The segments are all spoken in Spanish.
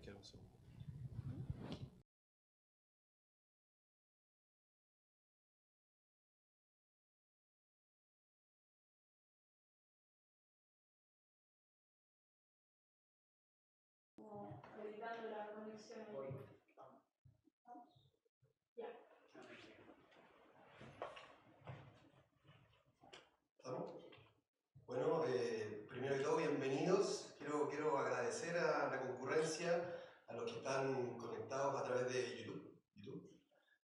quedar un segundo. Habilitando la conexión. Ya. ¿Estamos? Bueno, primero de todo, bienvenidos. Quiero agradecer a la concurrencia, a los que están conectados a través de YouTube.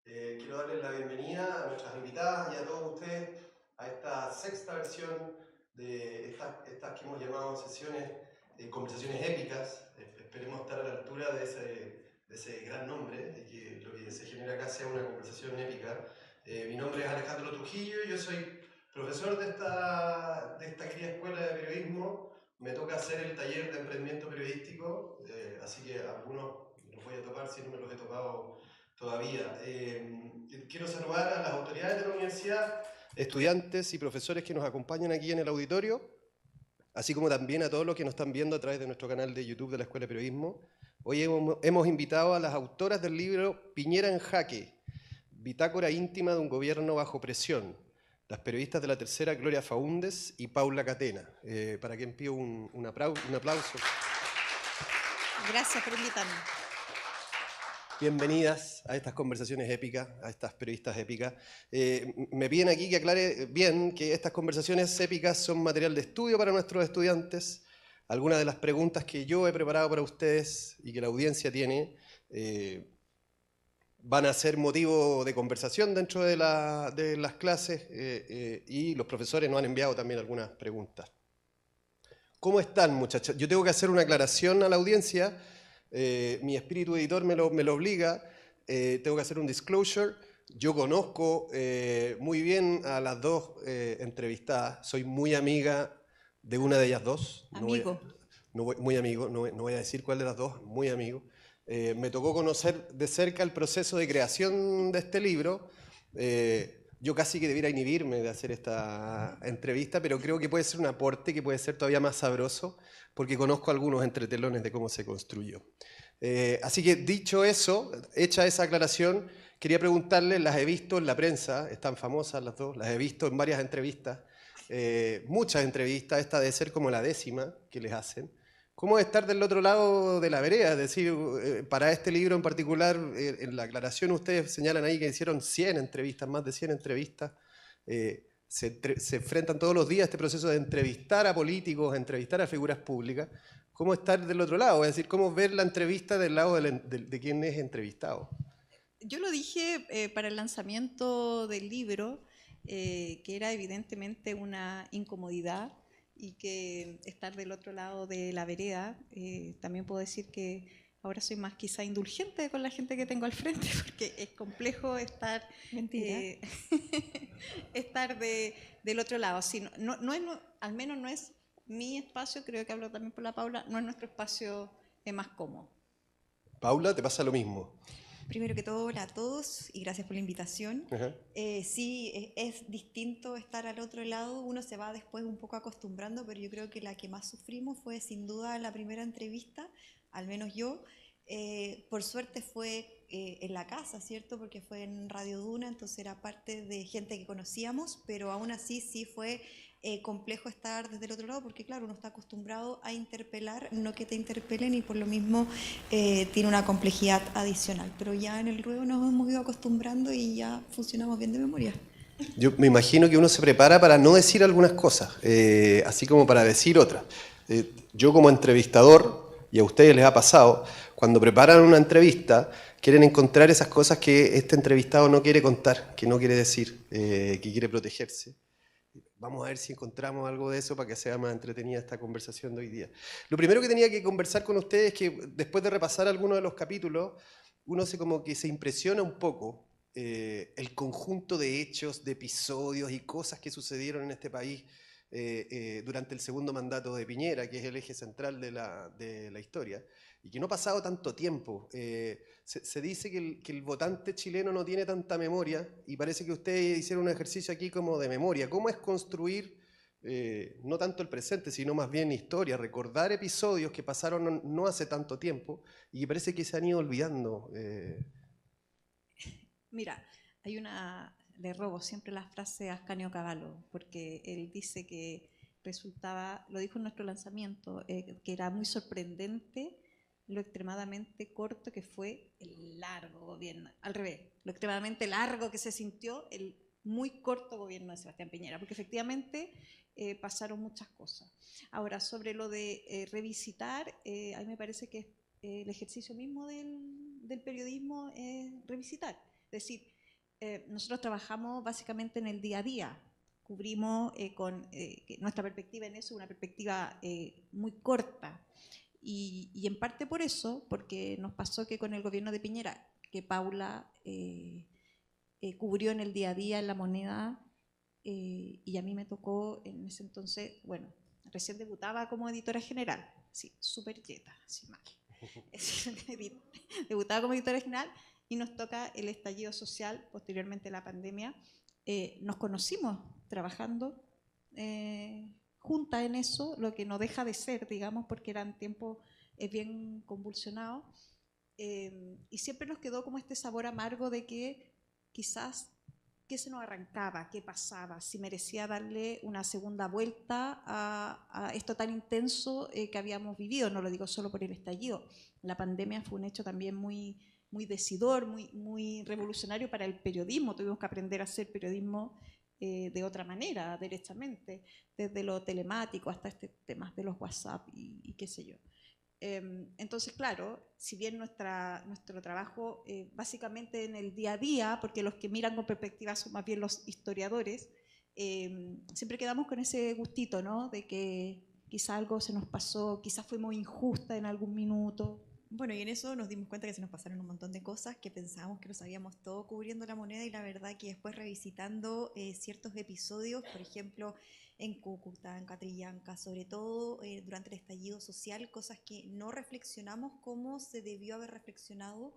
Quiero darles la bienvenida a nuestras invitadas y a todos ustedes a esta sexta versión de estas que hemos llamado sesiones, conversaciones épicas. Esperemos estar a la altura de ese gran nombre y que lo que se genera acá sea una conversación épica. Mi nombre es Alejandro Trujillo, yo soy profesor de esta querida escuela de periodismo. Me toca hacer el taller de emprendimiento periodístico, así que algunos los voy a topar si no me los he topado todavía. Quiero saludar a las autoridades de la universidad, estudiantes y profesores que nos acompañan aquí en el auditorio, así como también a todos los que nos están viendo a través de nuestro canal de YouTube de la Escuela de Periodismo. Hoy hemos invitado a las autoras del libro Piñera en Jaque, bitácora íntima de un gobierno bajo presión, las periodistas de La Tercera, Gloria Faúndez y Paula Catena. Para quien pido un aplauso. Gracias por invitarme. Bienvenidas a estas conversaciones épicas, a estas periodistas épicas. Me piden aquí que aclare bien que estas conversaciones épicas son material de estudio para nuestros estudiantes. Algunas de las preguntas que yo he preparado para ustedes y que la audiencia tiene van a ser motivo de conversación dentro de las clases y los profesores nos han enviado también algunas preguntas. ¿Cómo están, muchachos? Yo tengo que hacer una aclaración a la audiencia. Mi espíritu editor me lo obliga. Tengo que hacer un disclosure. Yo conozco muy bien a las dos entrevistadas. Soy muy amiga de una de ellas dos. Amigo. Muy amigo, no voy a decir cuál de las dos, muy amigo. Me tocó conocer de cerca el proceso de creación de este libro. Yo casi que debiera inhibirme de hacer esta entrevista, pero creo que puede ser un aporte que puede ser todavía más sabroso, porque conozco algunos entretelones de cómo se construyó. Así que dicho eso, hecha esa aclaración, quería preguntarles, las he visto en la prensa, están famosas las dos, las he visto en varias entrevistas, muchas entrevistas, esta debe ser como la 10ª que les hacen. ¿Cómo es estar del otro lado de la vereda? Es decir, para este libro en particular, en la aclaración ustedes señalan ahí que hicieron 100 entrevistas, más de 100 entrevistas. Se enfrentan todos los días a este proceso de entrevistar a políticos, entrevistar a figuras públicas. ¿Cómo estar del otro lado? Es decir, ¿cómo ver la entrevista del lado de quien es entrevistado? Yo lo dije para el lanzamiento del libro, que era evidentemente una incomodidad y que estar del otro lado de la vereda, también puedo decir que ahora soy más quizá indulgente con la gente que tengo al frente, porque es complejo estar, estar del otro lado. Si al menos no es mi espacio, creo que hablo también por la Paula, no es nuestro espacio más cómodo. Paula, ¿te pasa lo mismo? Primero que todo, hola a todos y gracias por la invitación. Uh-huh. Sí, es distinto estar al otro lado, uno se va después un poco acostumbrando, pero yo creo que la que más sufrimos fue sin duda la primera entrevista, al menos yo. Por suerte fue en la casa, ¿cierto? Porque fue en Radio Duna, entonces era parte de gente que conocíamos, pero aún así sí fue complejo estar desde el otro lado, porque claro, uno está acostumbrado a interpelar, no que te interpelen, y por lo mismo tiene una complejidad adicional. Pero ya en el ruedo nos hemos ido acostumbrando y ya funcionamos bien de memoria. Yo me imagino que uno se prepara para no decir algunas cosas, así como para decir otras. Yo como entrevistador, y a ustedes les ha pasado, cuando preparan una entrevista, quieren encontrar esas cosas que este entrevistado no quiere contar, que no quiere decir, que quiere protegerse. Vamos a ver si encontramos algo de eso para que sea más entretenida esta conversación de hoy día. Lo primero que tenía que conversar con ustedes es que después de repasar algunos de los capítulos, uno como que se impresiona un poco el conjunto de hechos, de episodios y cosas que sucedieron en este país durante el segundo mandato de Piñera, que es el eje central de la historia, y que no ha pasado tanto tiempo. Se dice que el votante chileno no tiene tanta memoria, y parece que ustedes hicieron un ejercicio aquí como de memoria. ¿Cómo es construir no tanto el presente, sino más bien historia, recordar episodios que pasaron no hace tanto tiempo y que parece que se han ido olvidando. Mira, le robo siempre la frase a Ascanio Cavallo, porque él dice que resultaba, lo dijo en nuestro lanzamiento, que era muy sorprendente lo extremadamente corto que fue el largo gobierno, al revés, lo extremadamente largo que se sintió el muy corto gobierno de Sebastián Piñera, porque efectivamente pasaron muchas cosas. Ahora, sobre lo de revisitar, a mí me parece que el ejercicio mismo del periodismo es revisitar. Es decir, nosotros trabajamos básicamente en el día a día, cubrimos nuestra perspectiva en eso, una perspectiva muy corta. Y en parte por eso, porque nos pasó que con el gobierno de Piñera, que Paula cubrió en el día a día en La Moneda, y a mí me tocó en ese entonces, bueno, recién debutaba como editora general, sí, súper yeta, así mal. Debutaba como editora general y nos toca el estallido social, posteriormente la pandemia. Nos conocimos trabajando juntas en eso, lo que no deja de ser, digamos, porque eran tiempos bien convulsionados. Y siempre nos quedó como este sabor amargo de que quizás qué se nos arrancaba, qué pasaba, si merecía darle una segunda vuelta a esto tan intenso que habíamos vivido. No lo digo solo por el estallido. La pandemia fue un hecho también muy, muy decidor, muy, muy revolucionario para el periodismo. Tuvimos que aprender a hacer periodismo de otra manera, derechamente, desde lo telemático hasta este temas de los WhatsApp y qué sé yo. Entonces, claro, si bien nuestro trabajo básicamente en el día a día, porque los que miran con perspectiva son más bien los historiadores, siempre quedamos con ese gustito, ¿no? De que quizá algo se nos pasó, quizás fuimos injusta en algún minuto. Bueno, y en eso nos dimos cuenta que se nos pasaron un montón de cosas, que pensábamos que lo sabíamos todo cubriendo La Moneda, y la verdad que después revisitando ciertos episodios, por ejemplo, en Cúcuta, en Catrillanca, sobre todo durante el estallido social, cosas que no reflexionamos como se debió haber reflexionado.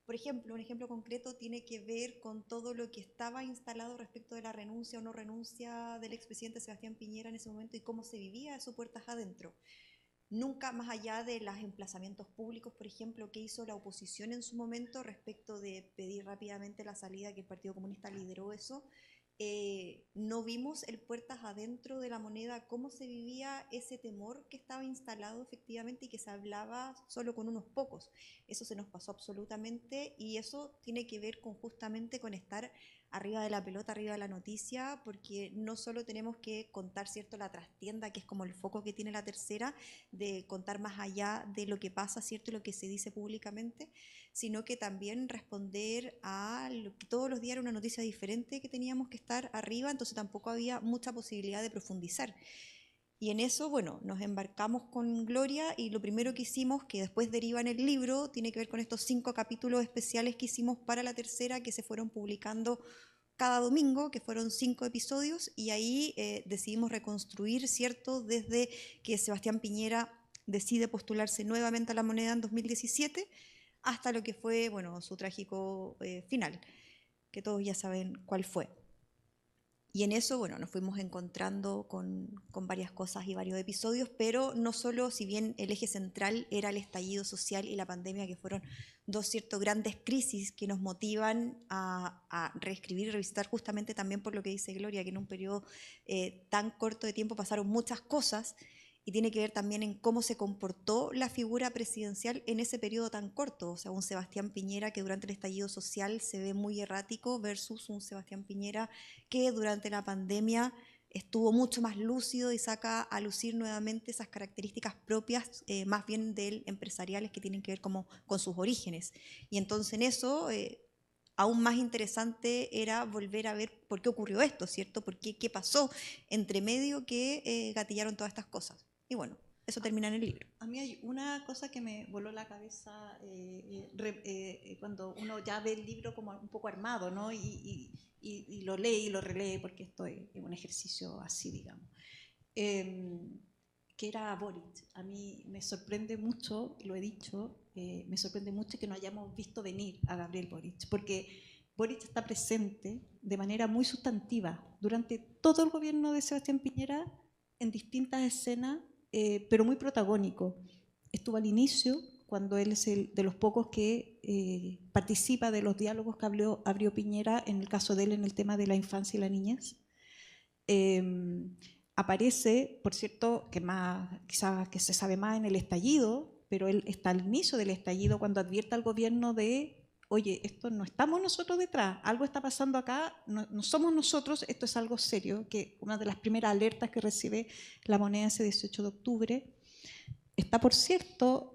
Por ejemplo, un ejemplo concreto tiene que ver con todo lo que estaba instalado respecto de la renuncia o no renuncia del expresidente Sebastián Piñera en ese momento y cómo se vivía eso puertas adentro. Nunca más allá de los emplazamientos públicos, por ejemplo, que hizo la oposición en su momento respecto de pedir rápidamente la salida, que el Partido Comunista lideró eso, no vimos el puertas adentro de La Moneda, cómo se vivía ese temor que estaba instalado efectivamente y que se hablaba solo con unos pocos. Eso se nos pasó absolutamente, y eso tiene que ver justamente con estar arriba de la pelota, arriba de la noticia, porque no solo tenemos que contar, ¿cierto?, la trastienda, que es como el foco que tiene La Tercera, de contar más allá de lo que pasa, ¿cierto?, y lo que se dice públicamente, sino que también responder a lo que todos los días era una noticia diferente que teníamos que estar arriba, entonces tampoco había mucha posibilidad de profundizar. Y en eso, bueno, nos embarcamos con Gloria, y lo primero que hicimos, que después deriva en el libro, tiene que ver con estos 5 capítulos especiales que hicimos para La Tercera, que se fueron publicando cada domingo, que fueron 5 episodios, y ahí decidimos reconstruir, ¿cierto?, desde que Sebastián Piñera decide postularse nuevamente a La Moneda en 2017, hasta lo que fue, bueno, su trágico final, que todos ya saben cuál fue. Y en eso, bueno, nos fuimos encontrando con varias cosas y varios episodios, pero no solo, si bien el eje central era el estallido social y la pandemia, que fueron dos grandes crisis que nos motivan a reescribir y revisitar, justamente también por lo que dice Gloria, que en un periodo tan corto de tiempo pasaron muchas cosas, y tiene que ver también en cómo se comportó la figura presidencial en ese periodo tan corto. O sea, un Sebastián Piñera que durante el estallido social se ve muy errático versus un Sebastián Piñera que durante la pandemia estuvo mucho más lúcido y saca a lucir nuevamente esas características propias, más bien empresariales, que tienen que ver como con sus orígenes. Y entonces en eso... aún más interesante era volver a ver por qué ocurrió esto, ¿cierto? ¿Qué pasó entre medio que gatillaron todas estas cosas? Y bueno, eso termina en el libro. A mí hay una cosa que me voló la cabeza cuando uno ya ve el libro como un poco armado, ¿no? Y lo lee y lo relee, porque esto es un ejercicio así, digamos. Que era Boric. A mí me sorprende mucho, lo he dicho, me sorprende mucho que no hayamos visto venir a Gabriel Boric, porque Boric está presente de manera muy sustantiva durante todo el gobierno de Sebastián Piñera. en distintas escenas, pero muy protagónico. Estuvo al inicio, cuando él es de los pocos que participa de los diálogos que abrió Piñera, en el caso de él, en el tema de la infancia y la niñez. Aparece, por cierto, quizás que se sabe más en el estallido, pero él está al inicio del estallido cuando advierte al gobierno de, oye, esto no estamos nosotros detrás, algo está pasando acá, no somos nosotros, esto es algo serio, que una de las primeras alertas que recibe La Moneda ese 18 de octubre. Está, por cierto,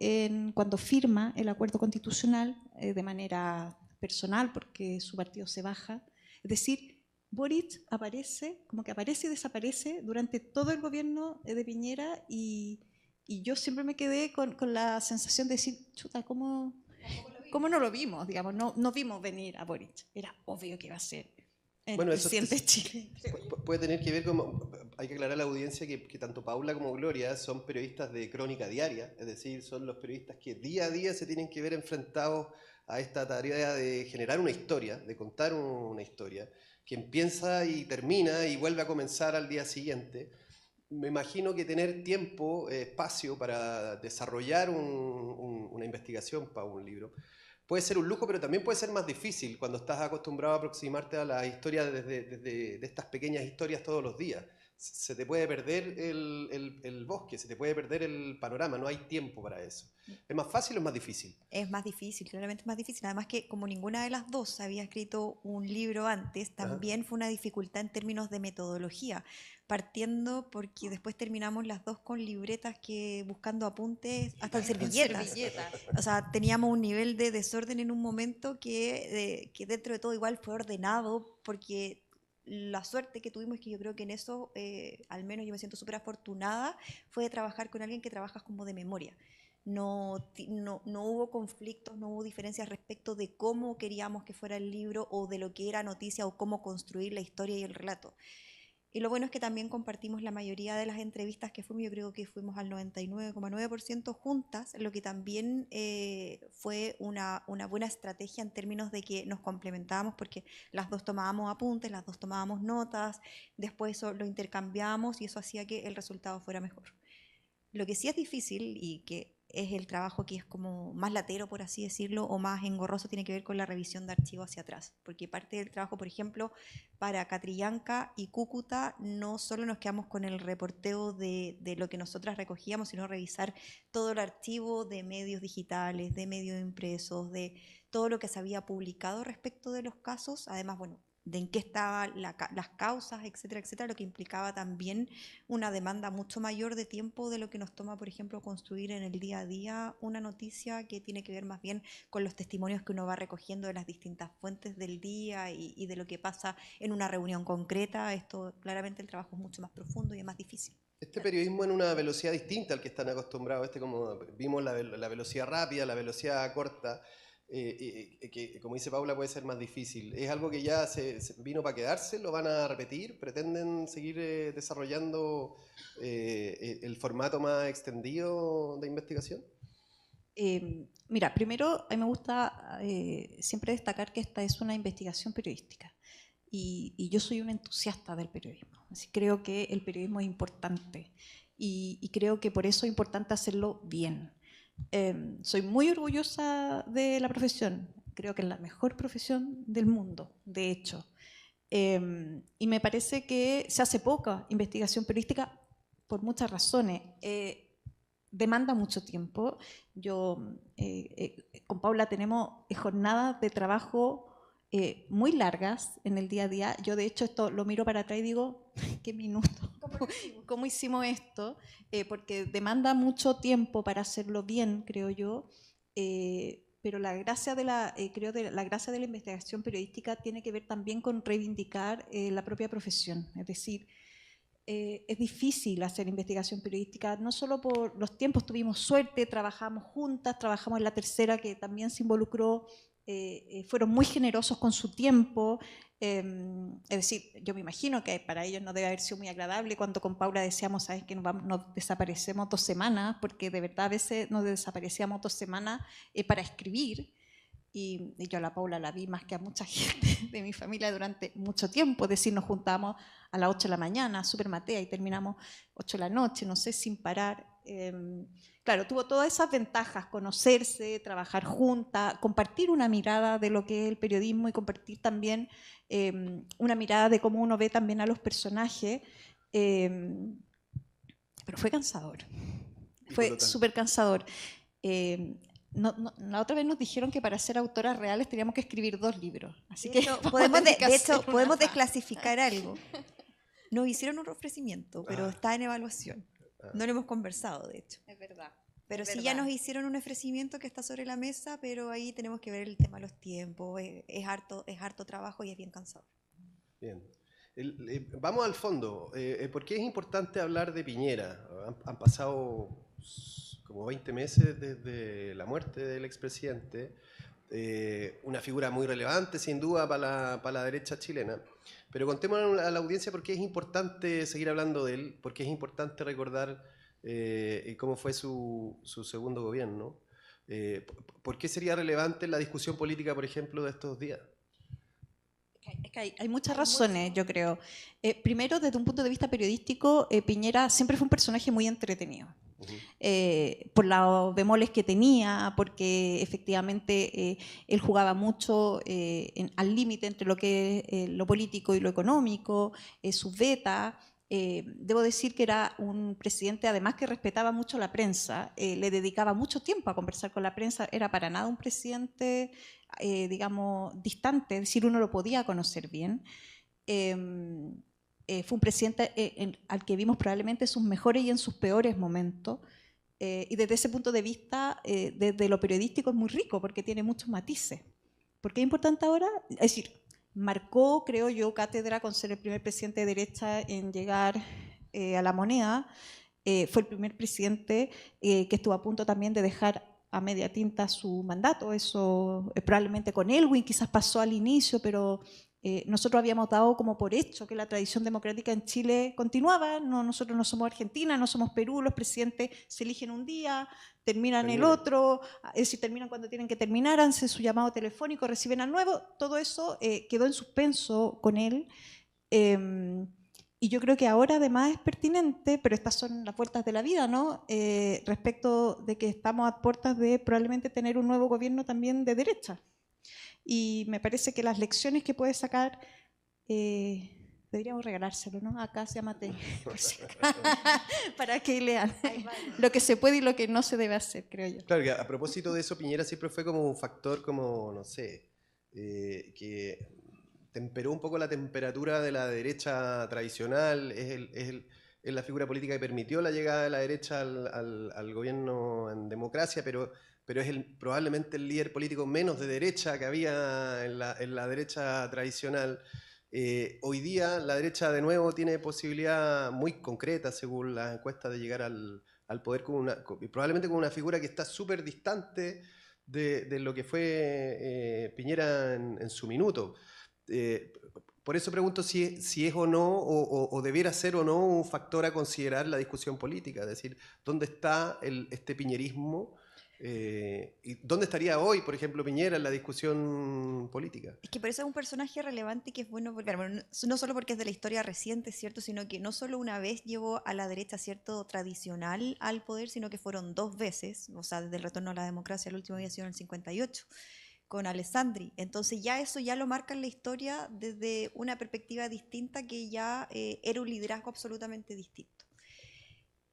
cuando firma el acuerdo constitucional de manera personal, porque su partido se baja, es decir, Boric aparece, como que aparece y desaparece durante todo el gobierno de Piñera y yo siempre me quedé con la sensación de decir, chuta, ¿cómo no lo vimos? Digamos, no vimos venir a Boric. Era obvio que iba a ser el presidente de Chile. Puede tener que ver con, hay que aclarar a la audiencia que tanto Paula como Gloria son periodistas de crónica diaria, es decir, son los periodistas que día a día se tienen que ver enfrentados a esta tarea de generar una historia, de contar una historia, que empieza y termina y vuelve a comenzar al día siguiente. Me imagino que tener tiempo, espacio para desarrollar una investigación para un libro puede ser un lujo, pero también puede ser más difícil cuando estás acostumbrado a aproximarte a la historia de estas pequeñas historias todos los días. Se te puede perder el bosque, se te puede perder el panorama, no hay tiempo para eso. ¿Es más fácil o es más difícil? Es más difícil, claramente es más difícil. Además que como ninguna de las dos había escrito un libro antes, también fue una dificultad en términos de metodología, partiendo porque después terminamos las dos con libretas que buscando apuntes, hasta en servilletas. O sea, teníamos un nivel de desorden en un momento que dentro de todo igual fue ordenado, porque la suerte que tuvimos, que yo creo que en eso, al menos yo me siento súper afortunada, fue de trabajar con alguien que trabaja como de memoria. No hubo conflictos, no hubo diferencias respecto de cómo queríamos que fuera el libro o de lo que era noticia o cómo construir la historia y el relato. Y lo bueno es que también compartimos la mayoría de las entrevistas que fuimos, yo creo que fuimos al 99,9% juntas, lo que también fue una buena estrategia en términos de que nos complementábamos porque las dos tomábamos apuntes, las dos tomábamos notas, después eso lo intercambiábamos y eso hacía que el resultado fuera mejor. Lo que sí es difícil y que es el trabajo que es como más latero, por así decirlo, o más engorroso, tiene que ver con la revisión de archivos hacia atrás. Porque parte del trabajo, por ejemplo, para Catrillanca y Cúcuta, no solo nos quedamos con el reporteo de lo que nosotras recogíamos, sino revisar todo el archivo de medios digitales, de medios impresos, de todo lo que se había publicado respecto de los casos. Además, bueno, de en qué estaban las causas, etcétera, etcétera, lo que implicaba también una demanda mucho mayor de tiempo de lo que nos toma, por ejemplo, construir en el día a día una noticia que tiene que ver más bien con los testimonios que uno va recogiendo de las distintas fuentes del día y de lo que pasa en una reunión concreta. Esto, claramente, el trabajo es mucho más profundo y es más difícil. Este periodismo en una velocidad distinta al que están acostumbrados, como vimos la velocidad rápida, la velocidad corta, que como dice Paula puede ser más difícil. ¿Es algo que ya se vino para quedarse? ¿Lo van a repetir? ¿Pretenden seguir desarrollando el formato más extendido de investigación? Mira, primero a mí me gusta siempre destacar que esta es una investigación periodística y yo soy una entusiasta del periodismo. Así creo que el periodismo es importante y creo que por eso es importante hacerlo bien. Soy muy orgullosa de la profesión, creo que es la mejor profesión del mundo, de hecho. Y me parece que se hace poca investigación periodística por muchas razones. Demanda mucho tiempo. Yo, con Paula tenemos jornadas de trabajo muy largas en el día a día. Yo de hecho esto lo miro para atrás y digo, ¿qué minuto? ¿Cómo hicimos esto? Porque demanda mucho tiempo para hacerlo bien, creo yo. Pero la gracia la gracia de la investigación periodística tiene que ver también con reivindicar la propia profesión. Es decir, es difícil hacer investigación periodística, no solo por los tiempos, tuvimos suerte, trabajamos juntas, trabajamos en La Tercera, que también se involucró, fueron muy generosos con su tiempo, es decir, yo me imagino que para ellos no debe haber sido muy agradable cuando con Paula decíamos, ¿sabes que nos desaparecemos 2 semanas? Porque de verdad a veces nos desaparecíamos 2 semanas para escribir. y yo a la Paula la vi más que a mucha gente de mi familia durante mucho tiempo, es decir, nos juntábamos a las 8 de la mañana, súper matea, y terminamos 8 de la noche, no sé, sin parar. Claro, tuvo todas esas ventajas, conocerse, trabajar juntas, compartir una mirada de lo que es el periodismo y compartir también una mirada de cómo uno ve también a los personajes, pero fue cansador, fue súper cansador. La otra vez nos dijeron que para ser autoras reales teníamos que escribir 2 libros. Así que podemos desclasificar algo. Nos hicieron un ofrecimiento, pero está en evaluación. No lo hemos conversado, de hecho. Es verdad. Pero sí ya nos hicieron un ofrecimiento que está sobre la mesa, pero ahí tenemos que ver el tema de los tiempos. Es harto trabajo y es bien cansador. Bien. Vamos al fondo. ¿Por qué es importante hablar de Piñera? Han pasado como 20 meses desde la muerte del expresidente, una figura muy relevante sin duda para la derecha chilena, pero contémosle a la audiencia por qué es importante seguir hablando de él, por qué es importante recordar cómo fue su segundo gobierno, por qué sería relevante la discusión política, por ejemplo, de estos días. Es que hay muchas razones, yo creo. Primero, desde un punto de vista periodístico, Piñera siempre fue un personaje muy entretenido. Por los bemoles que tenía, porque efectivamente él jugaba mucho al límite entre lo que es lo político y lo económico, sus vetas. Debo decir que era un presidente además que respetaba mucho la prensa, le dedicaba mucho tiempo a conversar con la prensa, era para nada un presidente digamos distante, es decir, uno lo podía conocer bien. Fue un presidente al que vimos probablemente en sus mejores y en sus peores momentos, y desde ese punto de vista, desde lo periodístico es muy rico porque tiene muchos matices. ¿Por qué es importante ahora? Es decir, marcó, creo yo, cátedra con ser el primer presidente de derecha en llegar a la moneda. Fue el primer presidente que estuvo a punto también de dejar a media tinta su mandato. Eso probablemente con Elwin quizás pasó al inicio, pero nosotros habíamos dado como por hecho que la tradición democrática en Chile continuaba. Nosotros no somos Argentina, no somos Perú, los presidentes se eligen un día, terminan el otro, es decir, terminan cuando tienen que terminar, hacen su llamado telefónico, reciben al nuevo. Todo eso quedó en suspenso con él. Y yo creo que ahora además es pertinente, pero estas son las vueltas de la vida, ¿no? Respecto de que estamos a puertas de probablemente tener un nuevo gobierno también de derecha. Y me parece que las lecciones que puede sacar, deberíamos regalárselo, ¿no? Acá se llama para que lean lo que se puede y lo que no se debe hacer, creo yo. Claro, que a propósito de eso, Piñera siempre fue como un factor como, no sé, que temperó un poco la temperatura de la derecha tradicional, es la figura política que permitió la llegada de la derecha al gobierno en democracia, pero es probablemente el líder político menos de derecha que había en la derecha tradicional. Hoy día la derecha de nuevo tiene posibilidad muy concreta, según las encuestas, de llegar al poder probablemente con una figura que está súper distante de lo que fue Piñera en su minuto. Por eso pregunto si es o no, o debiera ser o no un factor a considerar la discusión política, es decir, ¿dónde está este piñerismo? ¿Y dónde estaría hoy, por ejemplo, Piñera en la discusión política? Es que por eso es un personaje relevante que es bueno volver, bueno, no solo porque es de la historia reciente, ¿cierto? Sino que no solo una vez llevó a la derecha, ¿cierto?, tradicional al poder, sino que fueron 2 veces, o sea, desde el retorno a la democracia, el último había sido en el 58, con Alessandri. Entonces ya eso ya lo marca en la historia desde una perspectiva distinta, que ya era un liderazgo absolutamente distinto.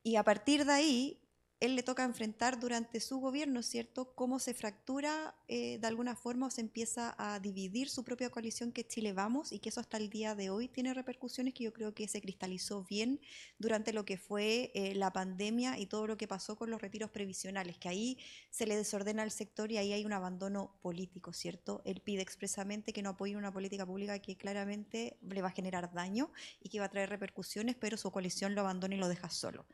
Y a partir de ahí, él le toca enfrentar durante su gobierno, ¿cierto?, cómo se fractura de alguna forma o se empieza a dividir su propia coalición, que es Chile Vamos, y que eso hasta el día de hoy tiene repercusiones que yo creo que se cristalizó bien durante lo que fue la pandemia y todo lo que pasó con los retiros previsionales, que ahí se le desordena al sector y ahí hay un abandono político, ¿cierto? Él pide expresamente que no apoye una política pública que claramente le va a generar daño y que va a traer repercusiones, pero su coalición lo abandona y lo deja solo.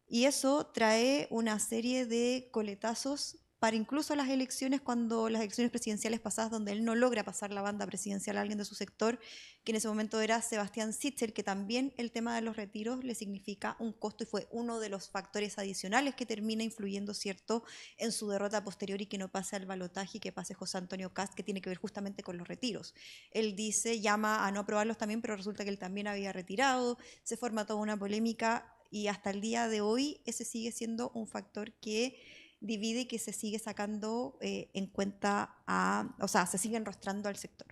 Y eso trae una serie de coletazos para incluso las elecciones, cuando las elecciones presidenciales pasadas, donde él no logra pasar la banda presidencial a alguien de su sector, que en ese momento era Sebastián Sichel, que también el tema de los retiros le significa un costo y fue uno de los factores adicionales que termina influyendo, ¿cierto?, en su derrota posterior y que no pase al balotaje y que pase José Antonio Kast, que tiene que ver justamente con los retiros. Él dice, llama a no aprobarlos también, pero resulta que él también había retirado, se forma toda una polémica y hasta el día de hoy ese sigue siendo un factor que divide y que se sigue sacando en cuenta, o sea, se sigue enrostrando al sector.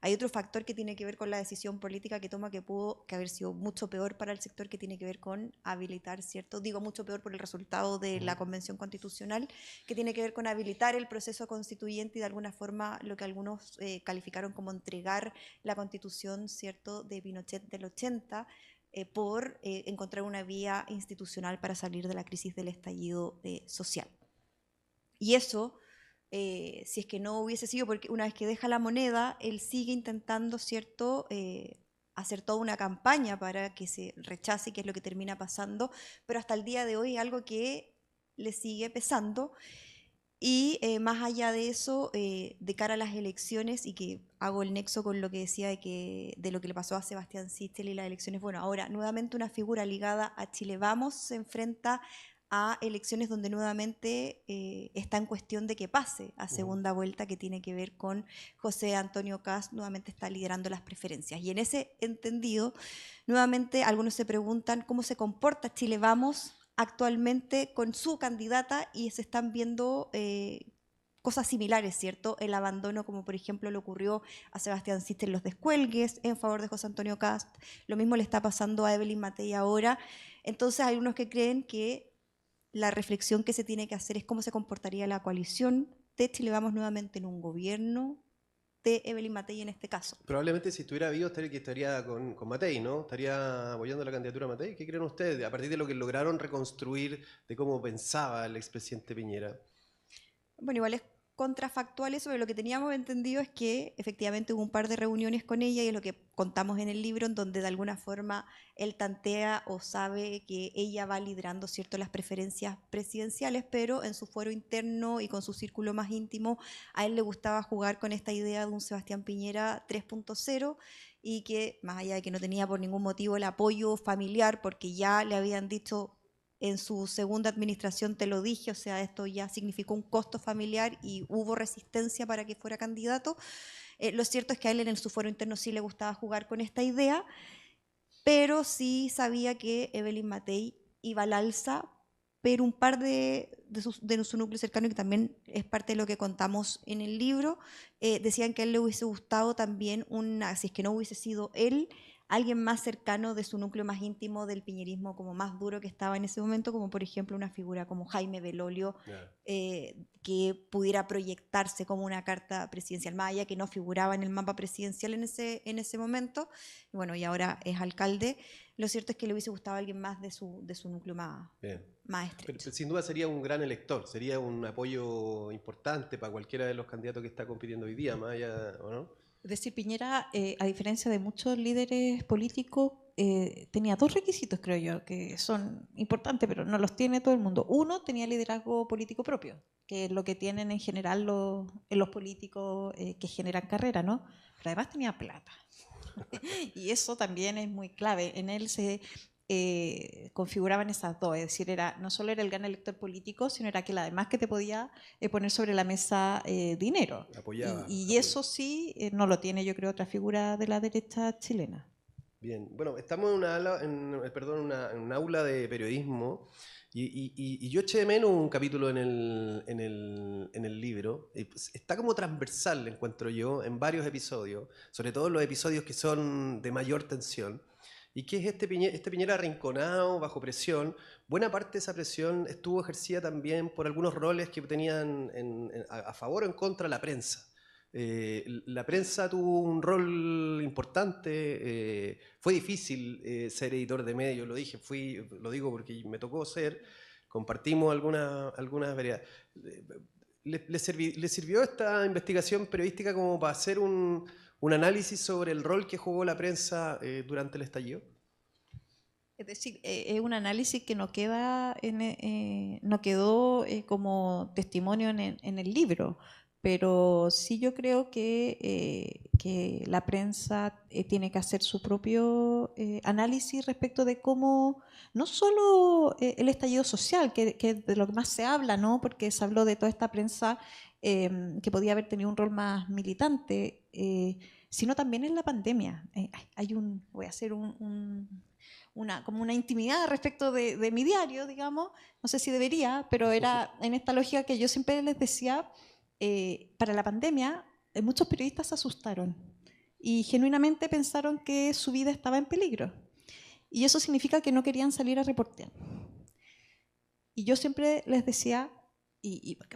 Hay otro factor que tiene que ver con la decisión política que toma, que pudo haber sido mucho peor para el sector, que tiene que ver con habilitar, ¿cierto? Digo mucho peor por el resultado de la Convención Constitucional, que tiene que ver con habilitar el proceso constituyente y de alguna forma lo que algunos calificaron como entregar la Constitución, ¿cierto?, de Pinochet del 80, por encontrar una vía institucional para salir de la crisis del estallido social. Y eso, si es que no hubiese sido, porque una vez que deja la moneda, él sigue intentando, ¿cierto?, hacer toda una campaña para que se rechace, que es lo que termina pasando, pero hasta el día de hoy es algo que le sigue pesando. Y más allá de eso, de cara a las elecciones, y que hago el nexo con lo que decía de lo que le pasó a Sebastián Sichel y las elecciones, bueno, ahora nuevamente una figura ligada a Chile Vamos se enfrenta a elecciones donde nuevamente está en cuestión de que pase a segunda vuelta, que tiene que ver con José Antonio Kast, nuevamente está liderando las preferencias. Y en ese entendido, nuevamente algunos se preguntan cómo se comporta Chile Vamos actualmente con su candidata y se están viendo cosas similares, ¿cierto? El abandono, como por ejemplo le ocurrió a Sebastián Sichel en los descuelgues en favor de José Antonio Kast, lo mismo le está pasando a Evelyn Matei ahora. Entonces hay unos que creen que la reflexión que se tiene que hacer es cómo se comportaría la coalición de Chile Vamos nuevamente en un gobierno de Evelyn Matei en este caso. Probablemente si estuviera vivo estaría con Matei, ¿no? Estaría apoyando la candidatura a Matei. ¿Qué creen ustedes a partir de lo que lograron reconstruir de cómo pensaba el expresidente Piñera? Bueno, igual es contrafactual eso, pero lo que teníamos entendido es que efectivamente hubo un par de reuniones con ella y es lo que contamos en el libro, en donde de alguna forma él tantea o sabe que ella va liderando, ¿cierto?, las preferencias presidenciales, pero en su fuero interno y con su círculo más íntimo a él le gustaba jugar con esta idea de un Sebastián Piñera 3.0 y que más allá de que no tenía por ningún motivo el apoyo familiar, porque ya le habían dicho en su segunda administración, te lo dije, o sea, esto ya significó un costo familiar y hubo resistencia para que fuera candidato. Lo cierto es que a él en su fuero interno sí le gustaba jugar con esta idea, pero sí sabía que Evelyn Matei iba al alza, pero un par de su núcleo cercano, que también es parte de lo que contamos en el libro, decían que a él le hubiese gustado también, si es que no hubiese sido él, alguien más cercano de su núcleo más íntimo del piñerismo, como más duro que estaba en ese momento, como por ejemplo una figura como Jaime Belolio, que pudiera proyectarse como una carta presidencial, más allá que no figuraba en el mapa presidencial en ese momento, bueno, y ahora es alcalde. Lo cierto es que le hubiese gustado a alguien más de su núcleo más estrecho. Pero sin duda sería un gran elector, sería un apoyo importante para cualquiera de los candidatos que está compitiendo hoy día, más allá, ¿o no? Es decir, Piñera, a diferencia de muchos líderes políticos, tenía dos requisitos, creo yo, que son importantes, pero no los tiene todo el mundo. Uno, tenía liderazgo político propio, que es lo que tienen en general los políticos que generan carrera, ¿no? Pero además tenía plata. Y eso también es muy clave. En él se configuraban esas dos, es decir, no solo era el gran elector político, sino era que además que te podía poner sobre la mesa dinero. Apoyaba. Y eso sí, no lo tiene, yo creo, otra figura de la derecha chilena. Bien, bueno, estamos en un aula de periodismo y yo eché de menos un capítulo en el libro. Pues está como transversal, encuentro yo, en varios episodios, sobre todo en los episodios que son de mayor tensión. ¿Y qué es este Piñera arrinconado, bajo presión? Buena parte de esa presión estuvo ejercida también por algunos roles que tenían a favor o en contra la prensa. La prensa tuvo un rol importante, fue difícil ser editor de medios, lo digo porque me tocó ser, compartimos algunas variedades. ¿Le sirvió esta investigación periodística como para hacer un análisis sobre el rol que jugó la prensa durante el estallido? Es decir, es un análisis que no queda no quedó como testimonio en el libro, pero sí yo creo que la prensa tiene que hacer su propio análisis respecto de cómo, no solo el estallido social, que es de lo que más se habla, ¿no? Porque se habló de toda esta prensa que podía haber tenido un rol más militante, sino también en la pandemia. Voy a hacer como una intimidad respecto de mi diario, digamos, no sé si debería, pero era en esta lógica que yo siempre les decía, para la pandemia muchos periodistas se asustaron y genuinamente pensaron que su vida estaba en peligro. Y eso significa que no querían salir a reportear. Y yo siempre les decía,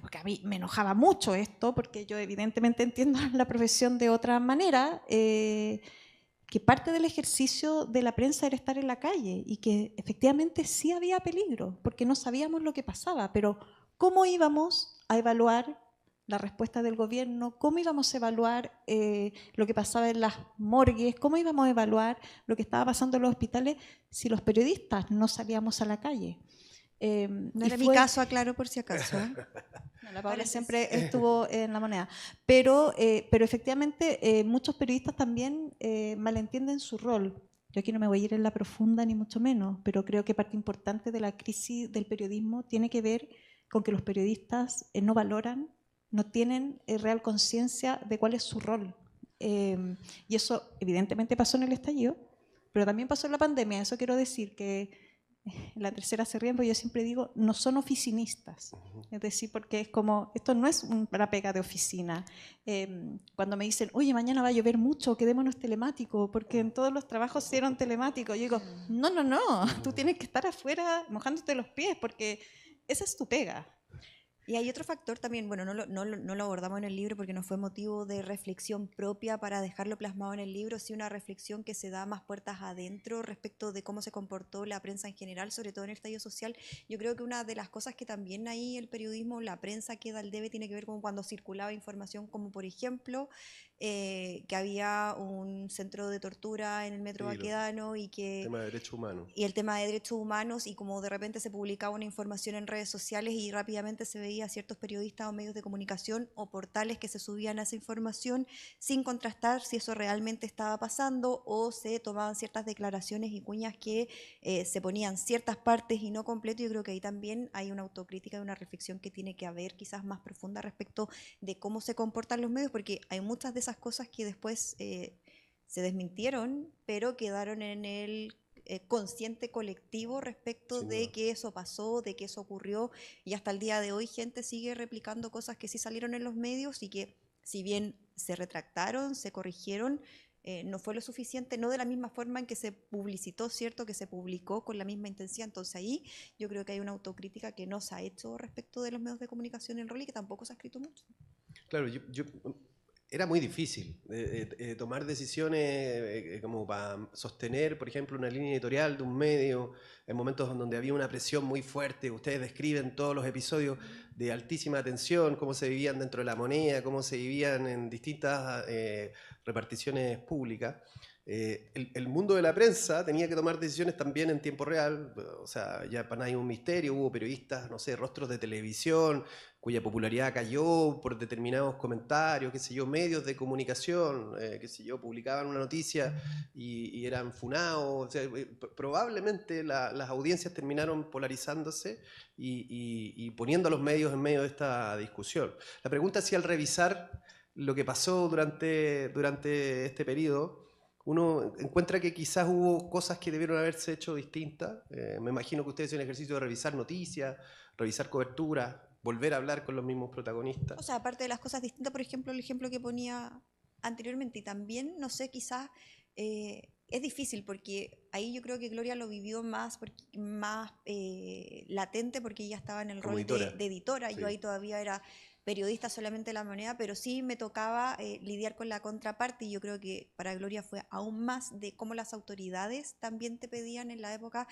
porque a mí me enojaba mucho esto, porque yo evidentemente entiendo la profesión de otra manera, que parte del ejercicio de la prensa era estar en la calle y que efectivamente sí había peligro, porque no sabíamos lo que pasaba, pero ¿cómo íbamos a evaluar la respuesta del gobierno? ¿Cómo íbamos a evaluar lo que pasaba en las morgues? ¿Cómo íbamos a evaluar lo que estaba pasando en los hospitales si los periodistas no salíamos a la calle? No era mi caso, aclaro por si acaso. No, la Paula siempre estuvo en la moneda. Pero efectivamente muchos periodistas también malentienden su rol. Yo aquí no me voy a ir en la profunda ni mucho menos, pero creo que parte importante de la crisis del periodismo tiene que ver con que los periodistas no valoran, no tienen real conciencia de cuál es su rol. Y eso evidentemente pasó en el estallido, pero también pasó en la pandemia. Eso quiero decir que la tercera se ríen, porque yo siempre digo, no son oficinistas. Es decir, porque es como, esto no es una pega de oficina. Cuando me dicen, oye, mañana va a llover mucho, quedémonos telemáticos, porque en todos los trabajos se dieron telemáticos. Yo digo, no, tú tienes que estar afuera mojándote los pies, porque esa es tu pega. Y hay otro factor también, bueno, no lo abordamos en el libro porque no fue motivo de reflexión propia para dejarlo plasmado en el libro, sí una reflexión que se da más puertas adentro respecto de cómo se comportó la prensa en general, sobre todo en el estallido social. Yo creo que una de las cosas que también ahí el periodismo, la prensa queda al debe, tiene que ver con cuando circulaba información como por ejemplo que había un centro de tortura en el metro Baquedano y que... Tema de derechos humanos. Y el tema de derechos humanos y como de repente se publicaba una información en redes sociales y rápidamente se veía a ciertos periodistas o medios de comunicación o portales que se subían a esa información sin contrastar si eso realmente estaba pasando o se tomaban ciertas declaraciones y cuñas que se ponían ciertas partes y no completo. Yo creo que ahí también hay una autocrítica y una reflexión que tiene que haber quizás más profunda respecto de cómo se comportan los medios, porque hay muchas de esas cosas que después se desmintieron, pero quedaron en el consciente colectivo respecto de que eso pasó, de que eso ocurrió, y hasta el día de hoy gente sigue replicando cosas que sí salieron en los medios y que si bien se retractaron, se corrigieron, no fue lo suficiente, no de la misma forma en que se publicitó, ¿cierto? Que se publicó con la misma intensidad. Entonces ahí yo creo que hay una autocrítica que no se ha hecho respecto de los medios de comunicación en rol y que tampoco se ha escrito mucho. Claro, era muy difícil tomar decisiones como para sostener, por ejemplo, una línea editorial de un medio en momentos donde había una presión muy fuerte. Ustedes describen todos los episodios de altísima tensión, cómo se vivían dentro de la moneda, cómo se vivían en distintas reparticiones públicas. El mundo de la prensa tenía que tomar decisiones también en tiempo real, o sea, ya para nadie un misterio, hubo periodistas, no sé, rostros de televisión, cuya popularidad cayó por determinados comentarios, qué sé yo, medios de comunicación, qué sé yo, publicaban una noticia y eran funados, o sea, probablemente las audiencias terminaron polarizándose y poniendo a los medios en medio de esta discusión. La pregunta es si al revisar lo que pasó durante este periodo, uno encuentra que quizás hubo cosas que debieron haberse hecho distintas. Me imagino que ustedes hacen el ejercicio de revisar noticias, revisar cobertura, volver a hablar con los mismos protagonistas. O sea, aparte de las cosas distintas, por ejemplo, el ejemplo que ponía anteriormente, y también, no sé, quizás es difícil porque ahí yo creo que Gloria lo vivió más latente porque ella estaba en el Como rol editora. de editora. Sí. Yo ahí todavía era periodista solamente de La Moneda, pero sí me tocaba lidiar con la contraparte y yo creo que para Gloria fue aún más de cómo las autoridades también te pedían en la época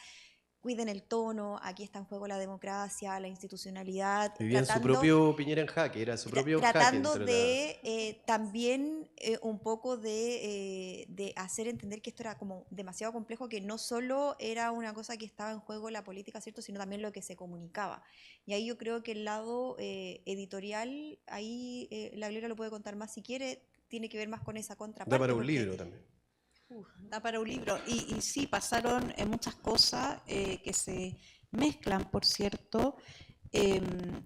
cuiden el tono, aquí está en juego la democracia, la institucionalidad, Vivía en su propio Piñera en jaque, era su propio jaque tratando dentro de también un poco de hacer entender que esto era como demasiado complejo, que no solo era una cosa que estaba en juego la política, ¿cierto?, sino también lo que se comunicaba. Y ahí yo creo que el lado editorial, ahí la Gloria lo puede contar más si quiere, tiene que ver más con esa contraparte. Da para un libro también. Da para un libro. Y sí, pasaron muchas cosas que se mezclan, por cierto.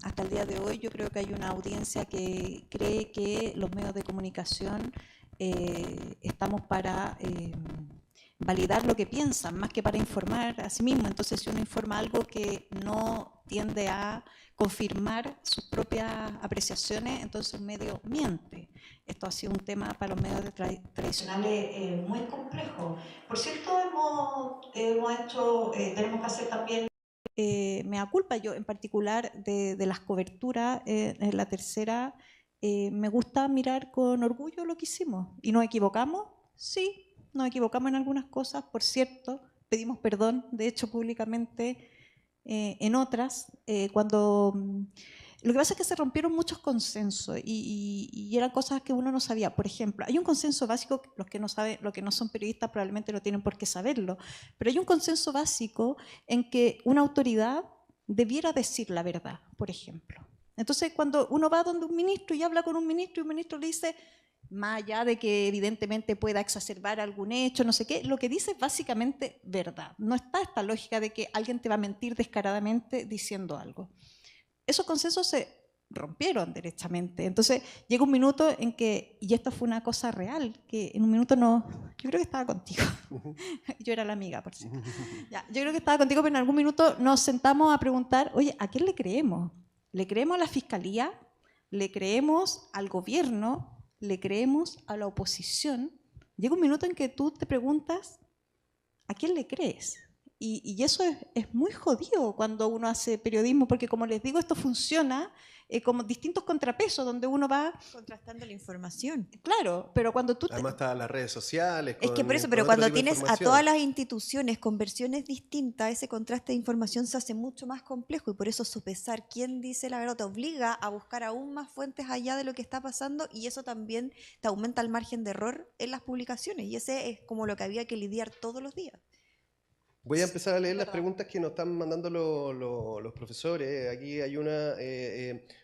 Hasta el día de hoy yo creo que hay una audiencia que cree que los medios de comunicación estamos para validar lo que piensan, más que para informar a sí mismo. Entonces, si uno informa algo que no tiende a confirmar sus propias apreciaciones, entonces un medio miente. Esto ha sido un tema para los medios tradicionales muy complejo. Por cierto, hemos hecho, tenemos que hacer también mea culpa. Yo en particular de las coberturas en la tercera, me gusta mirar con orgullo lo que hicimos. ¿Y nos equivocamos? Sí, nos equivocamos en algunas cosas, por cierto, pedimos perdón, de hecho públicamente en otras, lo que pasa es que se rompieron muchos consensos y eran cosas que uno no sabía. Por ejemplo, hay un consenso básico, los que no saben, los que no son periodistas probablemente no tienen por qué saberlo, pero hay un consenso básico en que una autoridad debiera decir la verdad, por ejemplo. Entonces, cuando uno va donde un ministro y habla con un ministro y un ministro le dice, más allá de que evidentemente pueda exacerbar algún hecho, no sé qué, lo que dice es básicamente verdad. No está esta lógica de que alguien te va a mentir descaradamente diciendo algo. Esos consensos se rompieron derechamente. Entonces llega un minuto en que, y esto fue una cosa real, que en un minuto no, yo creo que estaba contigo, yo era la amiga, por cierto. Ya, yo creo que estaba contigo, pero en algún minuto nos sentamos a preguntar, oye, ¿a quién le creemos? ¿Le creemos a la Fiscalía? ¿Le creemos al gobierno? ¿Le creemos a la oposición? Llega un minuto en que tú te preguntas, ¿a quién le crees? Y eso es muy jodido cuando uno hace periodismo, porque como les digo, esto funciona como distintos contrapesos, donde uno va contrastando la información. Claro, pero cuando tú... Además están las redes sociales. Es que por eso, pero cuando tienes a todas las instituciones con versiones distintas, ese contraste de información se hace mucho más complejo y por eso sopesar quién dice la verdad te obliga a buscar aún más fuentes allá de lo que está pasando y eso también te aumenta el margen de error en las publicaciones y ese es como lo que había que lidiar todos los días. Voy a empezar a leer las preguntas que nos están mandando los profesores. Aquí hay una.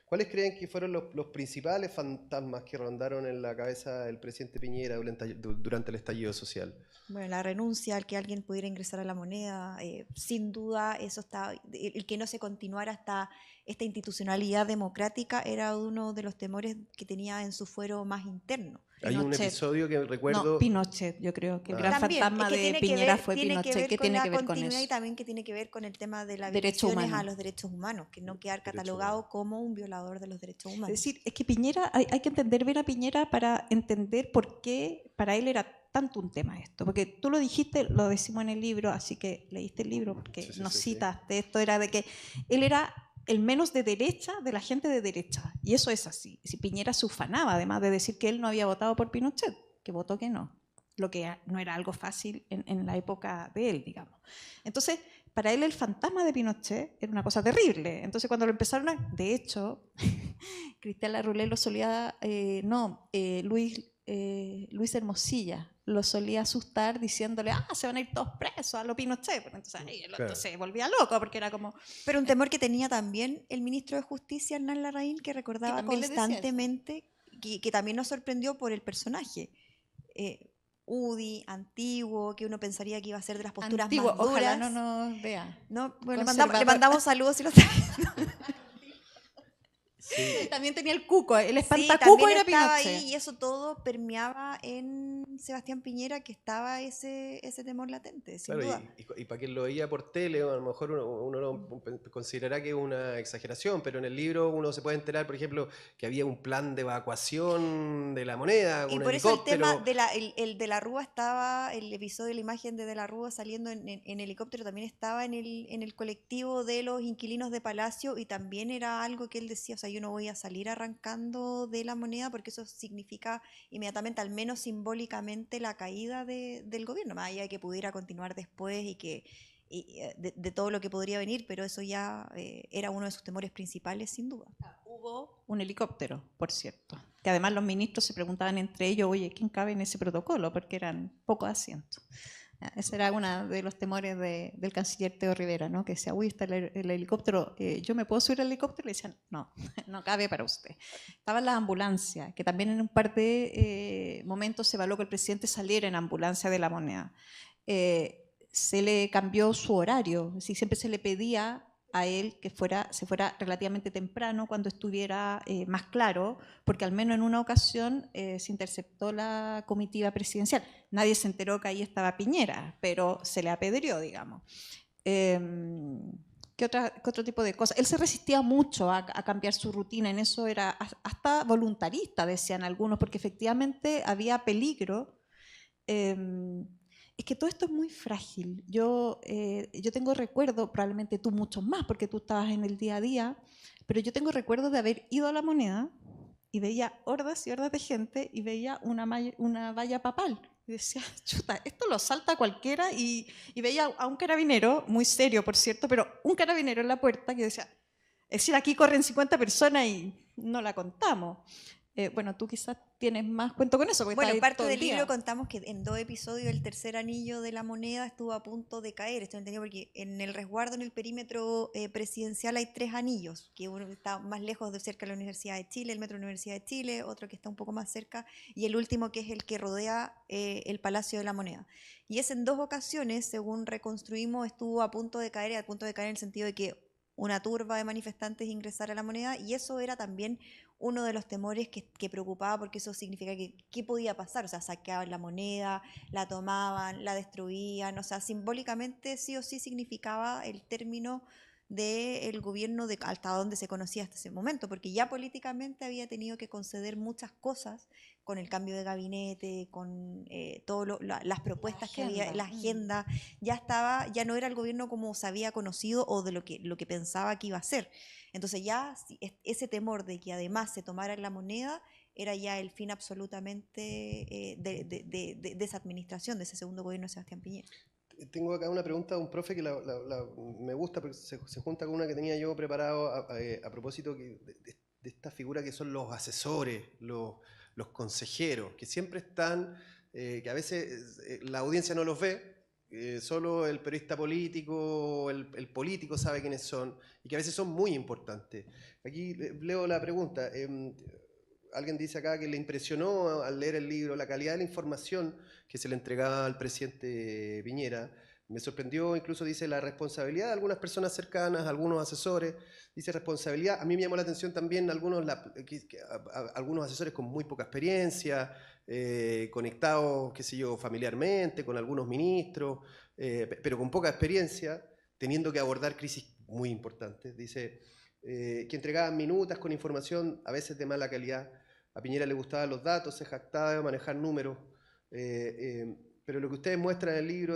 ¿Cuáles creen que fueron los principales fantasmas que rondaron en la cabeza del presidente Piñera durante el estallido social? Bueno, la renuncia al que alguien pudiera ingresar a la moneda, sin duda eso está, el que no se continuara hasta esta institucionalidad democrática era uno de los temores que tenía en su fuero más interno. Hay un episodio que recuerdo... No, Pinochet, yo creo que el gran fantasma de Piñera fue Pinochet. ¿Qué tiene que ver con eso? Y también que tiene que ver con el tema de las violaciones a los derechos humanos, que no quedar catalogado como un violador de los derechos humanos. Es decir, es que Piñera, hay que entender bien a Piñera para entender por qué para él era tanto un tema esto, porque tú lo dijiste, lo decimos en el libro, así que leíste el libro porque nos citaste, esto era de que él era el menos de derecha de la gente de derecha, y eso es así. Si Piñera se ufanaba además de decir que él no había votado por Pinochet, que votó que no, lo que no era algo fácil en la época de él, digamos. Entonces, para él el fantasma de Pinochet era una cosa terrible. Entonces, cuando lo empezaron a... De hecho, Cristian Larroulé lo solía... Luis Hermosilla lo solía asustar diciéndole, se van a ir todos presos a lo Pinochet. Entonces el otro se volvía loco porque era como... Pero un temor que tenía también el ministro de Justicia, Hernán Larraín, que recordaba constantemente, que también nos sorprendió por el personaje. UDI, antiguo, que uno pensaría que iba a ser de las posturas más duras. Ojalá no nos vea. No, bueno, le mandamos saludos si lo está viendo. Sí. También tenía el cuco, el espantacuco era Pinochet. Ahí, y eso todo permeaba en Sebastián Piñera, que estaba ese temor latente, sin duda. Y para quien lo veía por tele, a lo mejor uno considerará que es una exageración, pero en el libro uno se puede enterar, por ejemplo, que había un plan de evacuación de la moneda, y un por helicóptero. eso el tema de la Rúa estaba, el episodio de la imagen de la Rúa saliendo en helicóptero también estaba en el colectivo de los inquilinos de Palacio y también era algo que él decía, o sea, yo no voy a salir arrancando de la moneda porque eso significa inmediatamente, al menos simbólicamente, la caída del gobierno, más allá de que pudiera continuar después y de todo lo que podría venir, pero eso ya era uno de sus temores principales, sin duda. Hubo un helicóptero, por cierto, que además los ministros se preguntaban entre ellos, oye, ¿quién cabe en ese protocolo? Porque eran pocos asientos. Ese era uno de los temores del canciller Teo Rivera, ¿no? Que decía, uy, está el helicóptero, ¿yo me puedo subir al helicóptero? Y le decían, no, no cabe para usted. Estaban las ambulancias, que también en un par de momentos se evaluó que el presidente saliera en ambulancia de La Moneda. Se le cambió su horario, es decir, siempre se le pedía a él que se fuera relativamente temprano cuando estuviera más claro, porque al menos en una ocasión se interceptó la comitiva presidencial. Nadie se enteró que ahí estaba Piñera, pero se le apedreó, digamos. ¿Qué otro tipo de cosas? Él se resistía mucho a cambiar su rutina, en eso era hasta voluntarista, decían algunos, porque efectivamente había peligro. Es que todo esto es muy frágil. Yo tengo recuerdo, probablemente tú muchos más, porque tú estabas en el día a día, pero yo tengo recuerdo de haber ido a La Moneda y veía hordas y hordas de gente y veía una valla papal. Y decía, chuta, esto lo salta cualquiera, y veía a un carabinero, muy serio por cierto, pero un carabinero en la puerta que decía, es decir, aquí corren 50 personas y no la contamos. Bueno, tú quizás tienes más cuento con eso. Bueno, parte del libro contamos que en 2 episodios el tercer anillo de La Moneda estuvo a punto de caer. Esto entendido porque en el resguardo, en el perímetro presidencial hay 3 anillos, que uno está más lejos de cerca de la Universidad de Chile, el Metro Universidad de Chile, otro que está un poco más cerca, y el último que es el que rodea el Palacio de La Moneda. Y es en 2 ocasiones, según reconstruimos, estuvo a punto de caer en el sentido de que una turba de manifestantes ingresara a La Moneda, y eso era también uno de los temores que preocupaba, porque eso significa que ¿qué podía pasar? O sea, saqueaban la moneda, la tomaban, la destruían, o sea, simbólicamente sí o sí significaba el término del gobierno hasta donde se conocía hasta ese momento, porque ya políticamente había tenido que conceder muchas cosas con el cambio de gabinete, con todas las propuestas que había, la agenda, ya no era el gobierno como se había conocido o de lo que pensaba que iba a ser. Entonces ya ese temor de que además se tomara la moneda era ya el fin absolutamente de esa administración, de ese segundo gobierno de Sebastián Piñera. Tengo acá una pregunta de un profe que me gusta porque se junta con una que tenía yo preparado a propósito de esta figura que son los asesores, los consejeros, que siempre están, que a veces la audiencia no los ve, solo el periodista político, el político sabe quiénes son, y que a veces son muy importantes. Aquí leo la pregunta. Alguien dice acá que le impresionó al leer el libro la calidad de la información que se le entregaba al presidente Piñera. Me sorprendió, incluso dice, la responsabilidad de algunas personas cercanas, algunos asesores. Dice responsabilidad. A mí me llamó la atención también algunos asesores con muy poca experiencia, conectados, qué sé yo, familiarmente, con algunos ministros, pero con poca experiencia, teniendo que abordar crisis muy importantes. Dice que entregaban minutas con información, a veces de mala calidad. A Piñera le gustaban los datos, se jactaba de manejar números, pero lo que ustedes muestran en el libro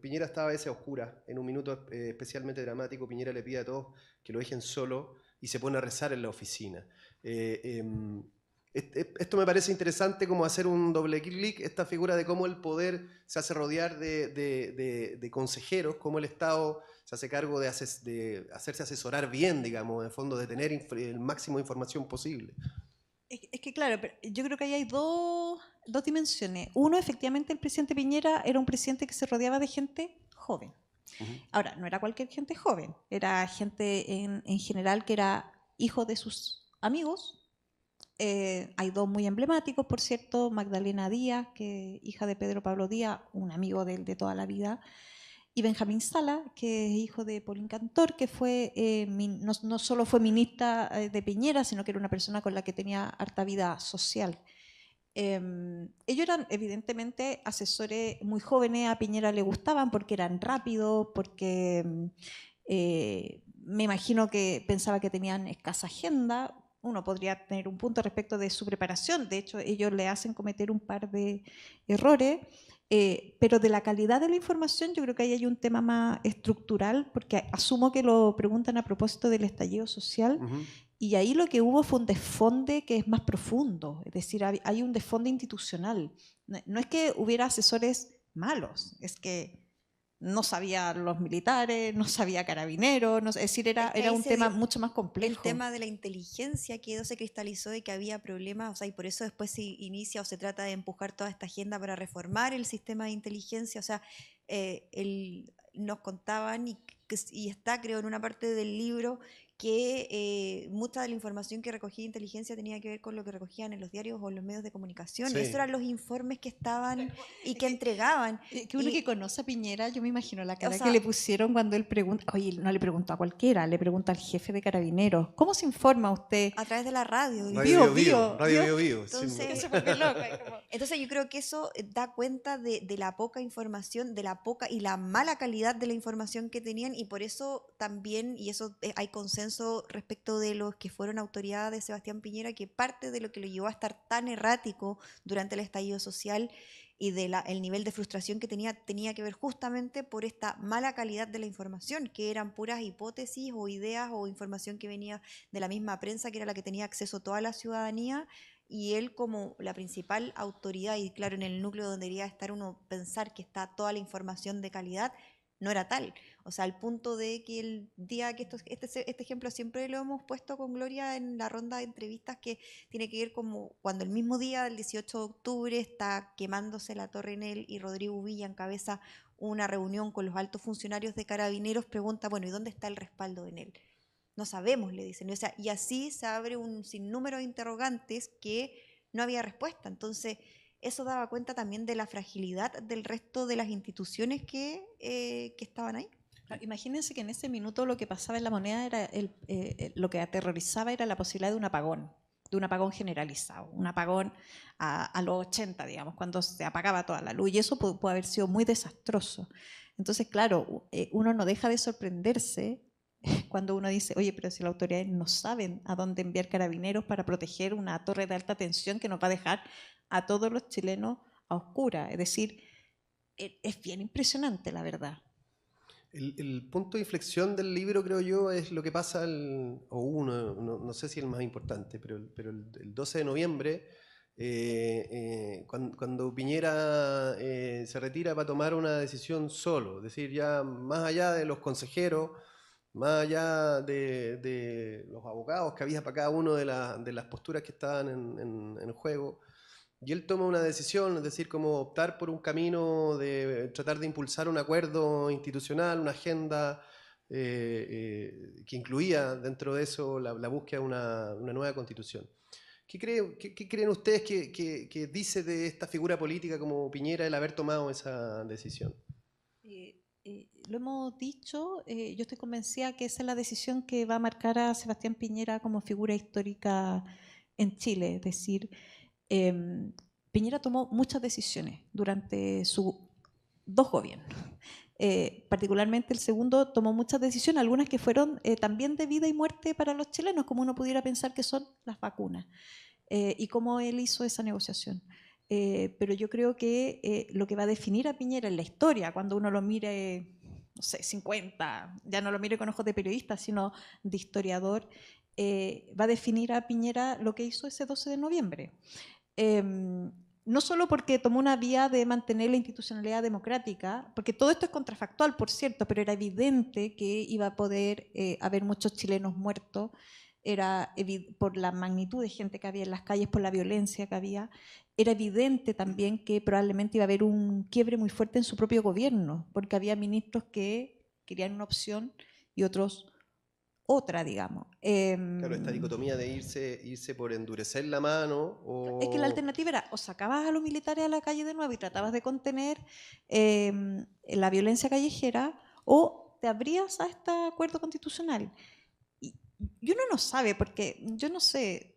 Piñera estaba a veces a oscuras. En un minuto especialmente dramático, Piñera le pide a todos que lo dejen solo y se pone a rezar en la oficina. Esto me parece interesante, como hacer un doble clic, esta figura de cómo el poder se hace rodear de consejeros, cómo el Estado se hace cargo de hacerse asesorar bien, digamos, en fondo, de tener el máximo de información posible. Es que claro, pero yo creo que ahí hay dos dimensiones. Uno, efectivamente, el presidente Piñera era un presidente que se rodeaba de gente joven. Ahora, no era cualquier gente joven, era gente en general que era hijo de sus amigos. Hay 2 muy emblemáticos, por cierto, Magdalena Díaz, que es hija de Pedro Pablo Díaz, un amigo de él de toda la vida, y Benjamín Sala, que es hijo de Paulín Cantor, que fue no solo fue ministra de Piñera, sino que era una persona con la que tenía harta vida social. Ellos eran evidentemente asesores muy jóvenes, a Piñera le gustaban porque eran rápidos, porque me imagino que pensaba que tenían escasa agenda. Uno podría tener un punto respecto de su preparación, de hecho ellos le hacen cometer un par de errores, pero de la calidad de la información yo creo que ahí hay un tema más estructural, porque asumo que lo preguntan a propósito del estallido social, y ahí lo que hubo fue un desfonde que es más profundo, es decir, hay un desfonde institucional. No es que hubiera asesores malos, es que no sabía los militares, no sabía carabineros, es decir, Es que era ahí un se tema dio mucho más complejo. el tema de la inteligencia quedó, se cristalizó de que había problemas, o sea, y por eso después se inicia o se trata de empujar toda esta agenda para reformar el sistema de inteligencia, o sea, nos contaban y está, creo, en una parte del libro que mucha de la información que recogía inteligencia tenía que ver con lo que recogían en los diarios o en los medios de comunicación. Sí. Esos eran los informes que estaban y Es que entregaban. que uno que conoce a Piñera, yo me imagino la cara O que sea, le pusieron cuando él pregunta, oye, no le preguntó a cualquiera, le pregunta al jefe de Carabineros, ¿cómo se informa usted? a través de la radio. Radio Bio Bio, Bio. Radio Bio Bio. Entonces, Que se vuelve loco. Entonces yo creo que eso da cuenta de la poca información, de la poca y la mala calidad de la información que tenían y por eso también, y eso hay consenso respecto de los que fueron autoridades de Sebastián Piñera, que parte de lo que lo llevó a estar tan errático durante el estallido social y el nivel de frustración que tenía que ver justamente por esta mala calidad de la información, que eran puras hipótesis o ideas o información que venía de la misma prensa, que era la que tenía acceso toda la ciudadanía, y él como la principal autoridad, y claro, en el núcleo donde debería estar uno pensar que está toda la información de calidad, no era tal. O sea, al punto de que el día que este ejemplo siempre lo hemos puesto con Gloria en la ronda de entrevistas, que tiene que ver como cuando el mismo día del 18 de octubre está quemándose la Torre Enel y Rodrigo Villa encabeza una reunión con los altos funcionarios de Carabineros, pregunta, bueno, ¿y dónde está el respaldo de Enel? No sabemos, le dicen. O sea, y así se abre un sinnúmero de interrogantes que no había respuesta. Entonces, eso daba cuenta también de la fragilidad del resto de las instituciones que estaban ahí. Imagínense que en ese minuto lo que pasaba en La Moneda era lo que aterrorizaba era la posibilidad de un apagón generalizado, un apagón a los 80, digamos, cuando se apagaba toda la luz, y eso puede haber sido muy desastroso. Entonces, claro, uno no deja de sorprenderse cuando uno dice, oye, pero si las autoridades no saben a dónde enviar carabineros para proteger una torre de alta tensión que nos va a dejar a todos los chilenos a oscuras. Es decir, es bien impresionante, la verdad. El punto de inflexión del libro, creo yo, es lo que pasa, no sé si el más importante, pero el 12 de noviembre, cuando Piñera se retira para tomar una decisión solo, es decir, ya más allá de los consejeros, más allá de los abogados que había para cada uno de las posturas que estaban en juego, y él toma una decisión, es decir, como optar por un camino de tratar de impulsar un acuerdo institucional, una agenda que incluía dentro de eso la búsqueda de una nueva constitución. ¿Qué creen ustedes que dice de esta figura política como Piñera el haber tomado esa decisión? Lo hemos dicho, yo estoy convencida que esa es la decisión que va a marcar a Sebastián Piñera como figura histórica en Chile. Es decir, Piñera tomó muchas decisiones durante sus 2 gobiernos. Particularmente el segundo tomó muchas decisiones, algunas que fueron también de vida y muerte para los chilenos, como uno pudiera pensar que son las vacunas, y cómo él hizo esa negociación. Pero yo creo que lo que va a definir a Piñera en la historia, cuando uno lo mire, no sé, 50, ya no lo mire con ojos de periodista, sino de historiador, va a definir a Piñera lo que hizo ese 12 de noviembre. No solo porque tomó una vía de mantener la institucionalidad democrática, porque todo esto es contrafactual, por cierto, pero era evidente que iba a poder haber muchos chilenos muertos, era por la magnitud de gente que había en las calles, por la violencia que había. Era evidente también que probablemente iba a haber un quiebre muy fuerte en su propio gobierno, porque había ministros que querían una opción y otros otra, digamos. Claro, esta dicotomía de irse por endurecer la mano o... Es que la alternativa era o sacabas a los militares a la calle de nuevo y tratabas de contener la violencia callejera, o te abrías a este acuerdo constitucional. Y uno no sabe, porque yo no sé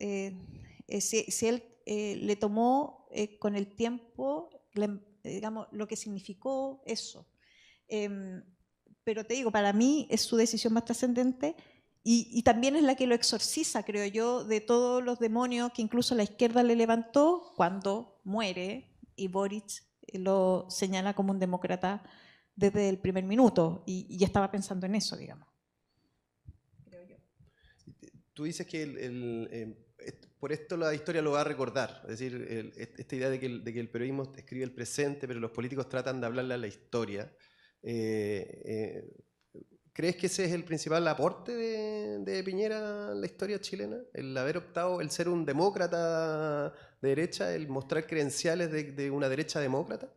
si él le tomó con el tiempo, digamos, lo que significó eso. Pero te digo, para mí es su decisión más trascendente. Y también es la que lo exorciza, creo yo, de todos los demonios que incluso la izquierda le levantó cuando muere y Boric lo señala como un demócrata desde el primer minuto, y ya estaba pensando en eso, digamos. Creo yo. Tú dices que por esto la historia lo va a recordar, es decir, esta idea de que el periodismo escribe el presente, pero los políticos tratan de hablarle a la historia. ¿Crees que ese es el principal aporte de Piñera a la historia chilena? El haber optado, el ser un demócrata de derecha, el mostrar credenciales de una derecha demócrata.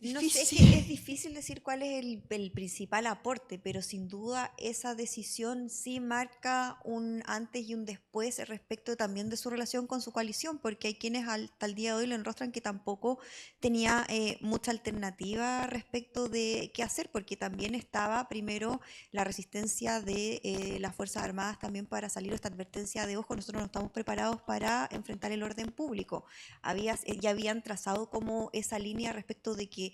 No sé, es difícil decir cuál es el principal aporte, pero sin duda esa decisión sí marca un antes y un después respecto también de su relación con su coalición, porque hay quienes hasta el día de hoy le enrostran que tampoco tenía mucha alternativa respecto de qué hacer, porque también estaba primero la resistencia de las Fuerzas Armadas también para salir esta advertencia de ojo, nosotros no estamos preparados para enfrentar el orden público. Ya habían trazado como esa línea respecto de que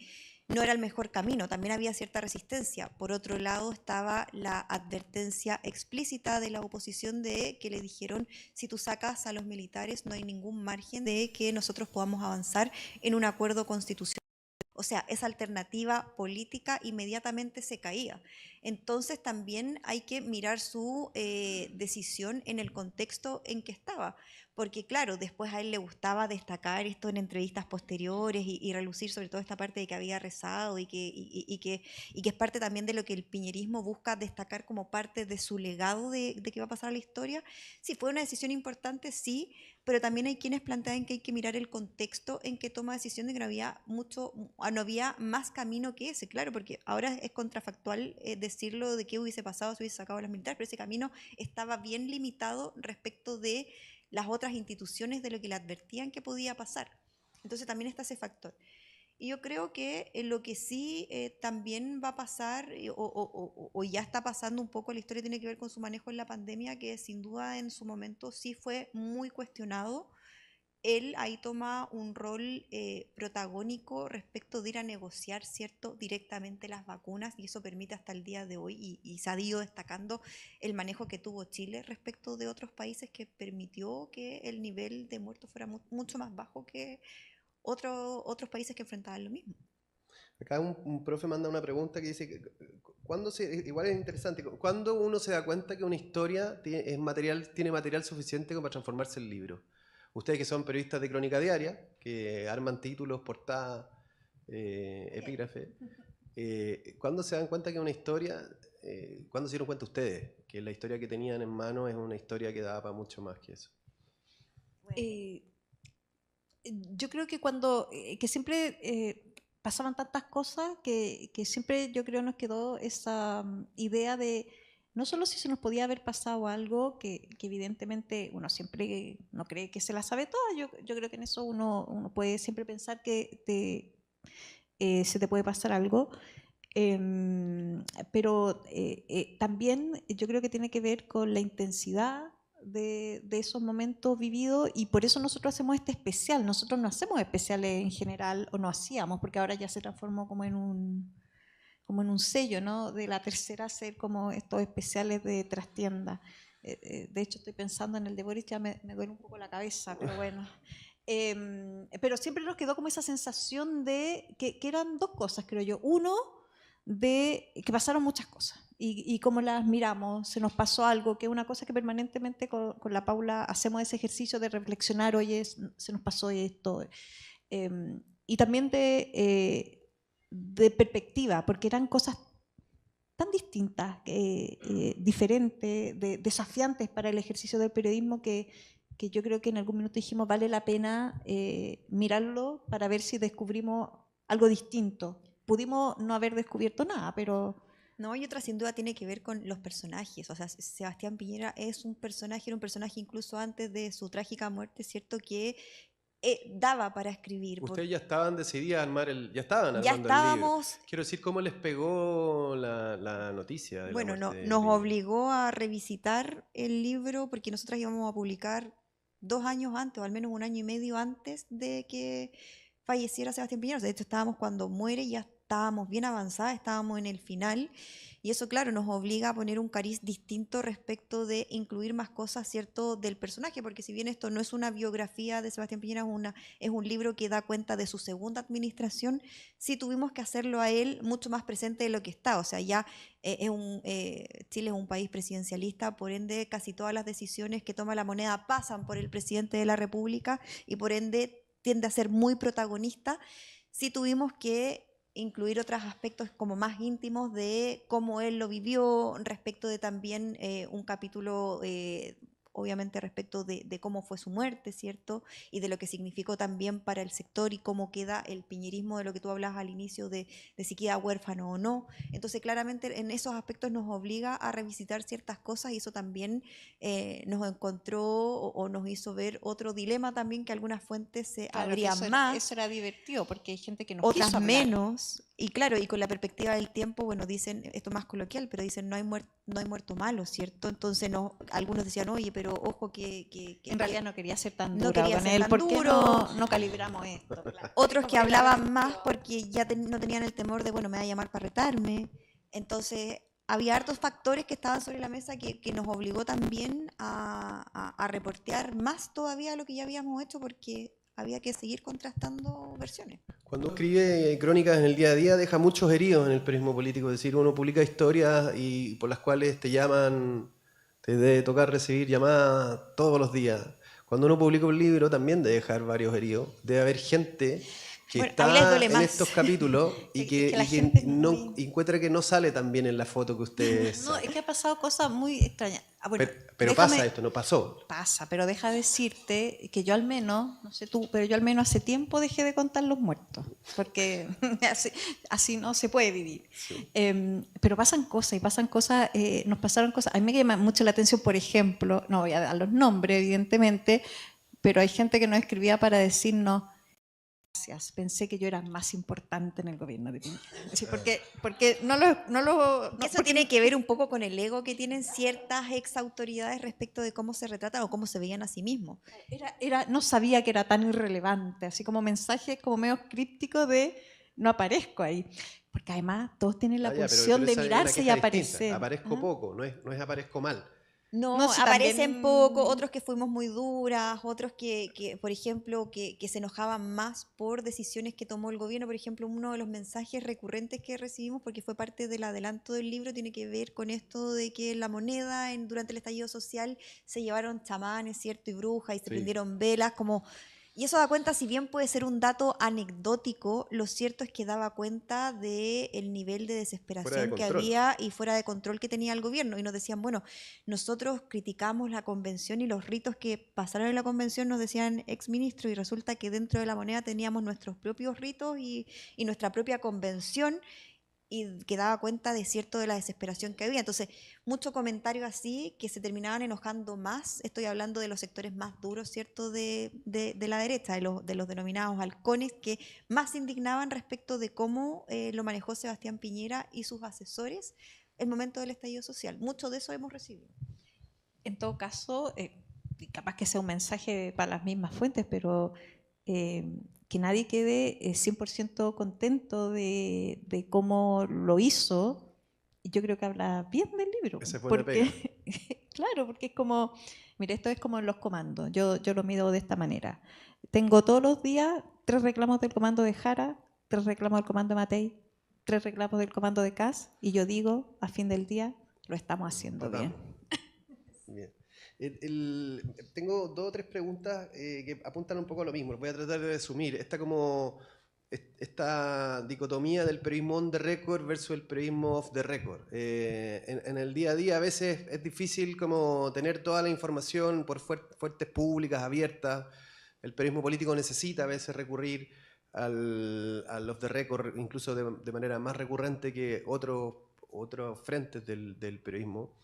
no era el mejor camino, también había cierta resistencia. Por otro lado estaba la advertencia explícita de la oposición de que le dijeron, si tú sacas a los militares no hay ningún margen de que nosotros podamos avanzar en un acuerdo constitucional. O sea, esa alternativa política inmediatamente se caía. Entonces también hay que mirar su decisión en el contexto en que estaba. Porque claro, después a él le gustaba destacar esto en entrevistas posteriores y relucir sobre todo esta parte de que había rezado y que es parte también de lo que el piñerismo busca destacar como parte de su legado de que va a pasar a la historia. Sí, fue una decisión importante, sí, pero también hay quienes plantean que hay que mirar el contexto en que toma decisión de que no había más camino que ese, claro, porque ahora es contrafactual decirlo de qué hubiese pasado si hubiese sacado a los militares, pero ese camino estaba bien limitado respecto de las otras instituciones de lo que le advertían que podía pasar. Entonces también está ese factor. Y yo creo que lo que sí también va a pasar, o ya está pasando un poco, la historia tiene que ver con su manejo en la pandemia, que sin duda en su momento sí fue muy cuestionado. Él ahí toma un rol protagónico respecto de ir a negociar, ¿cierto?, directamente las vacunas, y eso permite hasta el día de hoy, y se ha ido destacando el manejo que tuvo Chile respecto de otros países, que permitió que el nivel de muertos fuera mucho más bajo que otros países que enfrentaban lo mismo. Acá un profe manda una pregunta que dice, igual es interesante, ¿cuándo uno se da cuenta que una historia tiene material suficiente como para transformarse en libro? Ustedes que son periodistas de crónica diaria, que arman títulos, portadas, epígrafes, ¿cuándo se dan cuenta que una historia, cuándo se dieron cuenta ustedes que la historia que tenían en mano es una historia que daba para mucho más que eso? Yo creo que que siempre pasaban tantas cosas que siempre yo creo nos quedó esa idea de no solo si se nos podía haber pasado algo, que evidentemente uno siempre no cree que se la sabe toda, yo creo que en eso uno puede siempre pensar que se te puede pasar algo, pero también yo creo que tiene que ver con la intensidad de esos momentos vividos, y por eso nosotros hacemos este especial. Nosotros no hacemos especiales en general, o no hacíamos, porque ahora ya se transformó como en un sello, ¿no?, de la tercera, hacer como estos especiales de trastienda. De hecho estoy pensando en el de Boris, ya me duele un poco la cabeza, pero bueno. Pero siempre nos quedó como esa sensación de que eran dos cosas, creo yo. Uno, de que pasaron muchas cosas y cómo las miramos, se nos pasó algo, que es una cosa que permanentemente con la Paula hacemos ese ejercicio de reflexionar, oye, se nos pasó esto. Y también de perspectiva, porque eran cosas tan distintas, diferentes, desafiantes para el ejercicio del periodismo, que yo creo que en algún minuto dijimos vale la pena mirarlo para ver si descubrimos algo distinto. Pudimos no haber descubierto nada, pero... No, y otra sin duda tiene que ver con los personajes. O sea, Sebastián Piñera era un personaje incluso antes de su trágica muerte, ¿cierto?, que daba para escribir. Ustedes ya estaban decididas a ya estaban armando ya el estábamos, libro. Quiero decir, ¿cómo les pegó la noticia de bueno, la muerte de nos Piñera? obligó a revisitar el libro, porque nosotras íbamos a publicar 2 años antes, o al menos 1 año y medio antes de que falleciera Sebastián Piñera. O sea, de hecho, estábamos cuando muere, ya estábamos bien avanzadas, estábamos en el final, y eso, claro, nos obliga a poner un cariz distinto respecto de incluir más cosas, ¿cierto?, del personaje, porque si bien esto no es una biografía de Sebastián Piñera, es un libro que da cuenta de su segunda administración, sí tuvimos que hacerlo a él mucho más presente de lo que está. O sea, ya Chile es un país presidencialista, por ende casi todas las decisiones que toma la moneda pasan por el presidente de la República, y por ende tiende a ser muy protagonista. sí tuvimos que incluir otros aspectos como más íntimos de cómo él lo vivió, respecto de también un capítulo, obviamente respecto de cómo fue su muerte, ¿cierto? Y de lo que significó también para el sector y cómo queda el piñerismo, de lo que tú hablabas al inicio, de si queda huérfano o no. Entonces, claramente en esos aspectos nos obliga a revisitar ciertas cosas y eso también nos encontró o nos hizo ver otro dilema también, que algunas fuentes se Claro, que abrían más, eso era divertido, porque hay gente que no otras quiso hablar. menos, y claro, y con la perspectiva del tiempo, bueno, dicen, esto más coloquial, pero dicen no hay muerto malo, ¿cierto? Entonces no, algunos decían, oye, pero ojo En realidad no quería ser tan no dura quería con ser él, tan ¿por qué duro? no calibramos esto? Claro. Otros Como que que hablaban más porque ya no tenían el temor de, bueno, me va a llamar para retarme. Entonces, había hartos factores que estaban sobre la mesa que nos obligó también a reportear más todavía lo que ya habíamos hecho, porque había que seguir contrastando versiones. Cuando escribe crónicas en el día a día deja muchos heridos en el periodismo político, es decir, uno publica historias y por las cuales te llaman, te debe tocar recibir llamadas todos los días. Cuando uno publica un libro también debe dejar varios heridos, debe haber gente que Bueno, ahí les está duele en más. estos capítulos y Es que, que la y que gente es no muy- encuentra que no sale tan bien en la foto que ustedes No, es sacan. que ha pasado cosas muy extrañas. Bueno, Pero pasa esto, no pasó. Pasa, pero deja decirte que yo al menos, no sé tú, pero yo al menos hace tiempo dejé de contar los muertos, porque así no se puede vivir. Sí. Pero pasan cosas, y pasan cosas, nos pasaron cosas. A mí me llama mucho la atención, por ejemplo, no voy a dar los nombres, evidentemente, pero hay gente que nos escribía para decirnos, gracias, pensé que yo era más importante en el gobierno de Piñera. Sí, porque no lo... Eso porque tiene que ver un poco con el ego que tienen ciertas ex autoridades respecto de cómo se retratan o cómo se veían a sí mismos. no sabía que era tan irrelevante, así como mensajes como medio crípticos de no aparezco ahí. Porque además todos tienen la pulsión de esa es una mirarse y queja aparecer. distinta. Aparezco ¿Ah? poco, no es aparezco mal. No, No, sí, aparecen también- poco, otros que fuimos muy duras, otros por ejemplo, que se enojaban más por decisiones que tomó el gobierno. Por ejemplo, uno de los mensajes recurrentes que recibimos, porque fue parte del adelanto del libro, tiene que ver con esto de que la moneda, durante el estallido social, se llevaron chamanes, ¿cierto? Y brujas, y se Sí. prendieron velas, como... Y eso da cuenta, si bien puede ser un dato anecdótico, lo cierto es que daba cuenta del nivel de desesperación que control. había y fuera de control que tenía el gobierno. Y nos decían, bueno, nosotros criticamos la convención y los ritos que pasaron en la convención, nos decían exministros, y resulta que dentro de la moneda teníamos nuestros propios ritos y nuestra propia convención, y que daba cuenta de cierto de la desesperación que había. Entonces, mucho comentario así que se terminaban enojando más. Estoy hablando de los sectores más duros, ¿cierto?, de la derecha, de los denominados halcones, que más se indignaban respecto de cómo lo manejó Sebastián Piñera y sus asesores el momento del estallido social. Mucho de eso hemos recibido. En todo caso, capaz que sea un mensaje para las mismas fuentes, pero que nadie quede 100% contento de cómo lo hizo. Y yo creo que habla bien del libro. Esa es buena Porque, claro, porque es como, mira, esto es como en los comandos. Yo lo mido de esta manera. Tengo todos los días 3 reclamos del comando de Jara, 3 reclamos del comando de Matei, 3 reclamos del comando de Kass, y yo digo, a fin del día, lo estamos haciendo bien. Bien. Tengo 2 o 3 preguntas que apuntan un poco a lo mismo. Voy a tratar de resumir. Esta dicotomía del periodismo on the record versus el periodismo off the record. En el día a día a veces es difícil como tener toda la información por fuentes públicas, abiertas. El periodismo político necesita a veces recurrir al off the record, incluso de manera más recurrente que otros frentes del periodismo.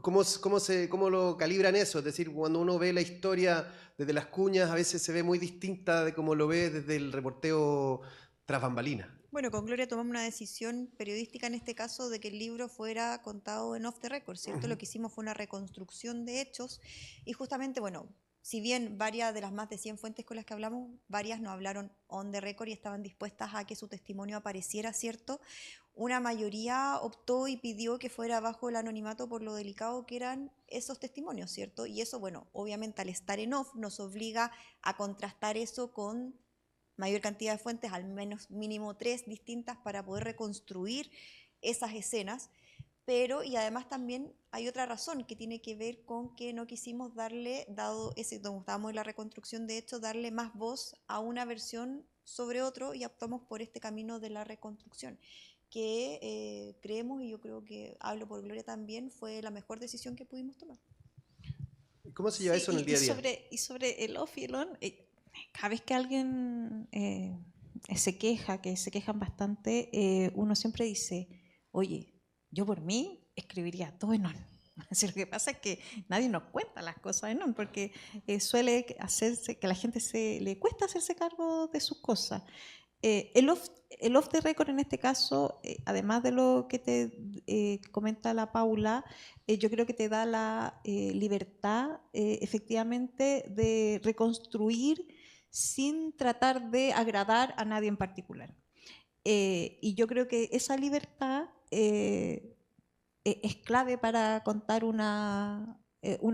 ¿Cómo lo calibran eso? Es decir, cuando uno ve la historia desde las cuñas, a veces se ve muy distinta de cómo lo ve desde el reporteo tras bambalinas. Bueno, con Gloria tomamos una decisión periodística en este caso de que el libro fuera contado en off the record, ¿cierto? Lo que hicimos fue una reconstrucción de hechos y justamente, bueno, si bien varias de las más de 100 fuentes con las que hablamos, varias no hablaron on the record y estaban dispuestas a que su testimonio apareciera, ¿cierto? Una mayoría optó y pidió que fuera bajo el anonimato por lo delicado que eran esos testimonios, ¿cierto? Y eso, bueno, obviamente al estar en off nos obliga a contrastar eso con mayor cantidad de fuentes, al menos mínimo 3 distintas, para poder reconstruir esas escenas. Pero, y además también hay otra razón que tiene que ver con que no quisimos darle, dado ese, donde estábamos en la reconstrucción, de hecho, darle más voz a una versión sobre otro y optamos por este camino de la reconstrucción, que creemos, y yo creo que hablo por Gloria también, fue la mejor decisión que pudimos tomar. ¿Cómo se lleva eso en el día a día? Y sobre el off y el on, cada vez que alguien se queja, que se quejan bastante, uno siempre dice, oye, yo por mí escribiría todo en on. Así, lo que pasa es que nadie nos cuenta las cosas en on, porque suele hacerse, que a la gente le cuesta hacerse cargo de sus cosas. El off the record en este caso, además de lo que te comenta la Paula, yo creo que te da la libertad efectivamente de reconstruir sin tratar de agradar a nadie en particular. Y yo creo que esa libertad es clave para contar una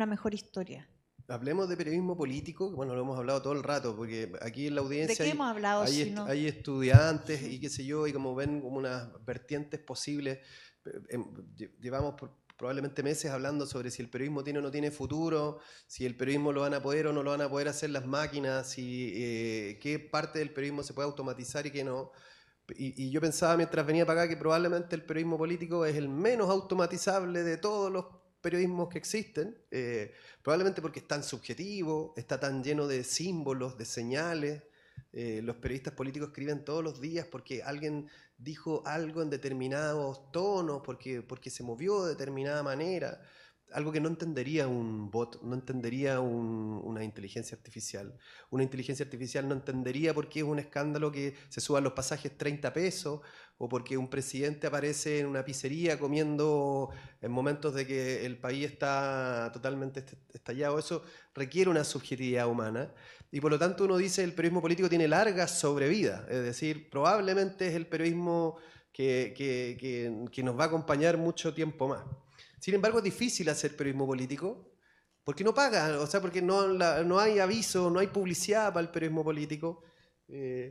mejor historia. Hablemos de periodismo político, bueno, lo hemos hablado todo el rato, porque aquí en la audiencia ¿De qué hemos hablado, si no? hay estudiantes y qué sé yo, y como ven como unas vertientes posibles, llevamos probablemente meses hablando sobre si el periodismo tiene o no tiene futuro, si el periodismo lo van a poder o no lo van a poder hacer las máquinas, si qué parte del periodismo se puede automatizar y qué no. Y yo pensaba mientras venía para acá que probablemente el periodismo político es el menos automatizable de todos los periodismos que existen, probablemente porque es tan subjetivo, está tan lleno de símbolos, de señales. Los periodistas políticos escriben todos los días porque alguien dijo algo en determinados tonos, porque se movió de determinada manera. Algo que no entendería un bot, no entendería una inteligencia artificial. Una inteligencia artificial no entendería por qué es un escándalo que se suban los pasajes 30 pesos o porque un presidente aparece en una pizzería comiendo en momentos de que el país está totalmente estallado. Eso requiere una subjetividad humana y por lo tanto uno dice el periodismo político tiene larga sobrevida, es decir, probablemente es el periodismo que nos va a acompañar mucho tiempo más. Sin embargo, es difícil hacer periodismo político porque no paga, o sea, porque no hay aviso, no hay publicidad para el periodismo político.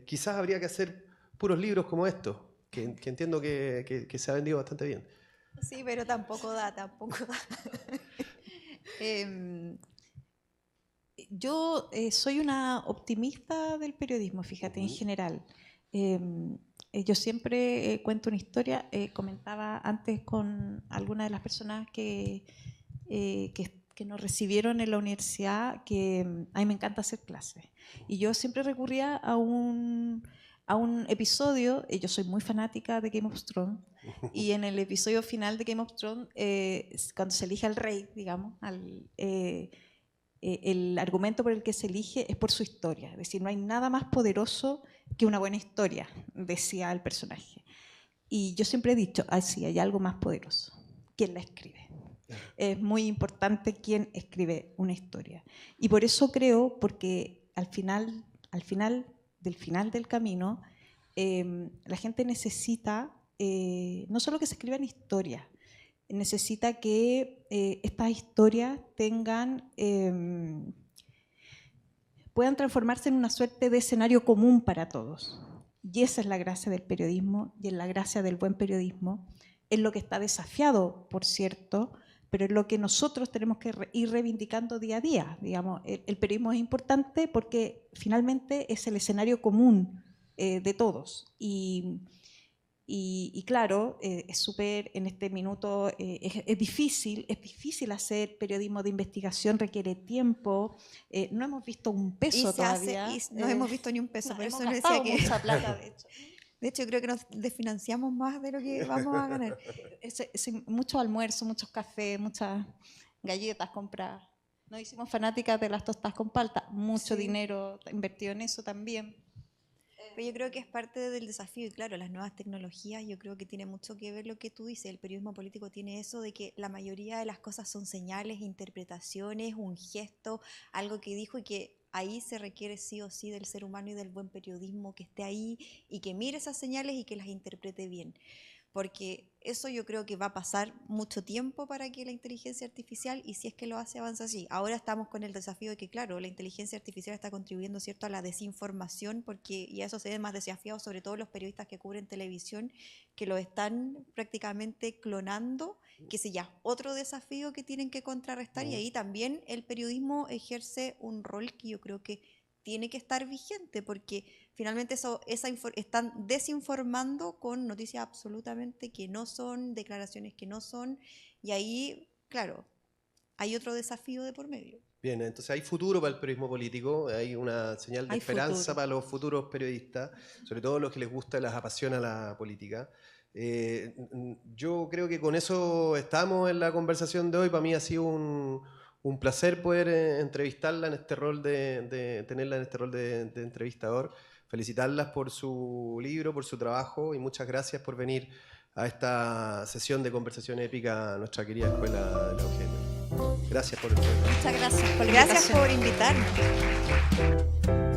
Quizás habría que hacer puros libros como estos, que entiendo que se ha vendido bastante bien. Sí, pero tampoco da. Yo soy una optimista del periodismo, fíjate, en general. Yo siempre cuento una historia, comentaba antes con algunas de las personas que nos recibieron en la universidad, que a mí me encanta hacer clases. Y yo siempre recurría a un episodio, yo soy muy fanática de Game of Thrones, y en el episodio final de Game of Thrones, cuando se elige al rey, digamos, el argumento por el que se elige es por su historia. Es decir, no hay nada más poderoso que una buena historia, decía el personaje. Y yo siempre he dicho, sí, hay algo más poderoso. ¿Quién la escribe? Es muy importante quién escribe una historia. Y por eso creo, porque al final del camino, la gente necesita no solo que se escriban historias, necesita que estas historias puedan transformarse en una suerte de escenario común para todos. Y esa es la gracia del periodismo y es la gracia del buen periodismo. Es lo que está desafiado, por cierto, pero es lo que nosotros tenemos que ir reivindicando día a día. Digamos, el periodismo es importante porque finalmente es el escenario común de todos. Y claro, es súper, en este minuto es difícil hacer periodismo de investigación, requiere tiempo, no hemos visto un peso todavía. No hemos visto ni un peso, no, por eso hemos no gastado decía que... mucha plata, de hecho. De hecho, creo que nos desfinanciamos más de lo que vamos a ganar. Mucho almuerzo, muchos cafés, muchas galletas compradas. Nos hicimos fanáticas de las tostadas con palta, mucho dinero invertido en eso también. Pero yo creo que es parte del desafío y claro, las nuevas tecnologías, yo creo que tiene mucho que ver lo que tú dices, el periodismo político tiene eso de que la mayoría de las cosas son señales, interpretaciones, un gesto, algo que dijo y que ahí se requiere sí o sí del ser humano y del buen periodismo que esté ahí y que mire esas señales y que las interprete bien. Porque eso yo creo que va a pasar mucho tiempo para que la inteligencia artificial, y si es que lo hace, avanza así. Ahora estamos con el desafío de que, claro, la inteligencia artificial está contribuyendo, ¿cierto?, a la desinformación, y a eso se ven más desafiados, sobre todo los periodistas que cubren televisión, que lo están prácticamente clonando, que ese ya es otro desafío que tienen que contrarrestar, y ahí también el periodismo ejerce un rol que yo creo que tiene que estar vigente, porque finalmente están desinformando con noticias absolutamente que no son, declaraciones que no son, y ahí, claro, hay otro desafío de por medio. Bien, entonces hay futuro para el periodismo político, hay una señal de Hay esperanza futuro. para los futuros periodistas, sobre todo los que les gusta y les apasiona la política. Yo creo que con eso estamos en la conversación de hoy. Para mí ha sido un placer poder entrevistarla en este rol tenerla en este rol de entrevistador. Felicitarlas por su libro, por su trabajo y muchas gracias por venir a esta sesión de conversación épica a nuestra querida Escuela de la Eugenio. Gracias por el tiempo. Muchas gracias por la Gracias invitación. por invitarnos.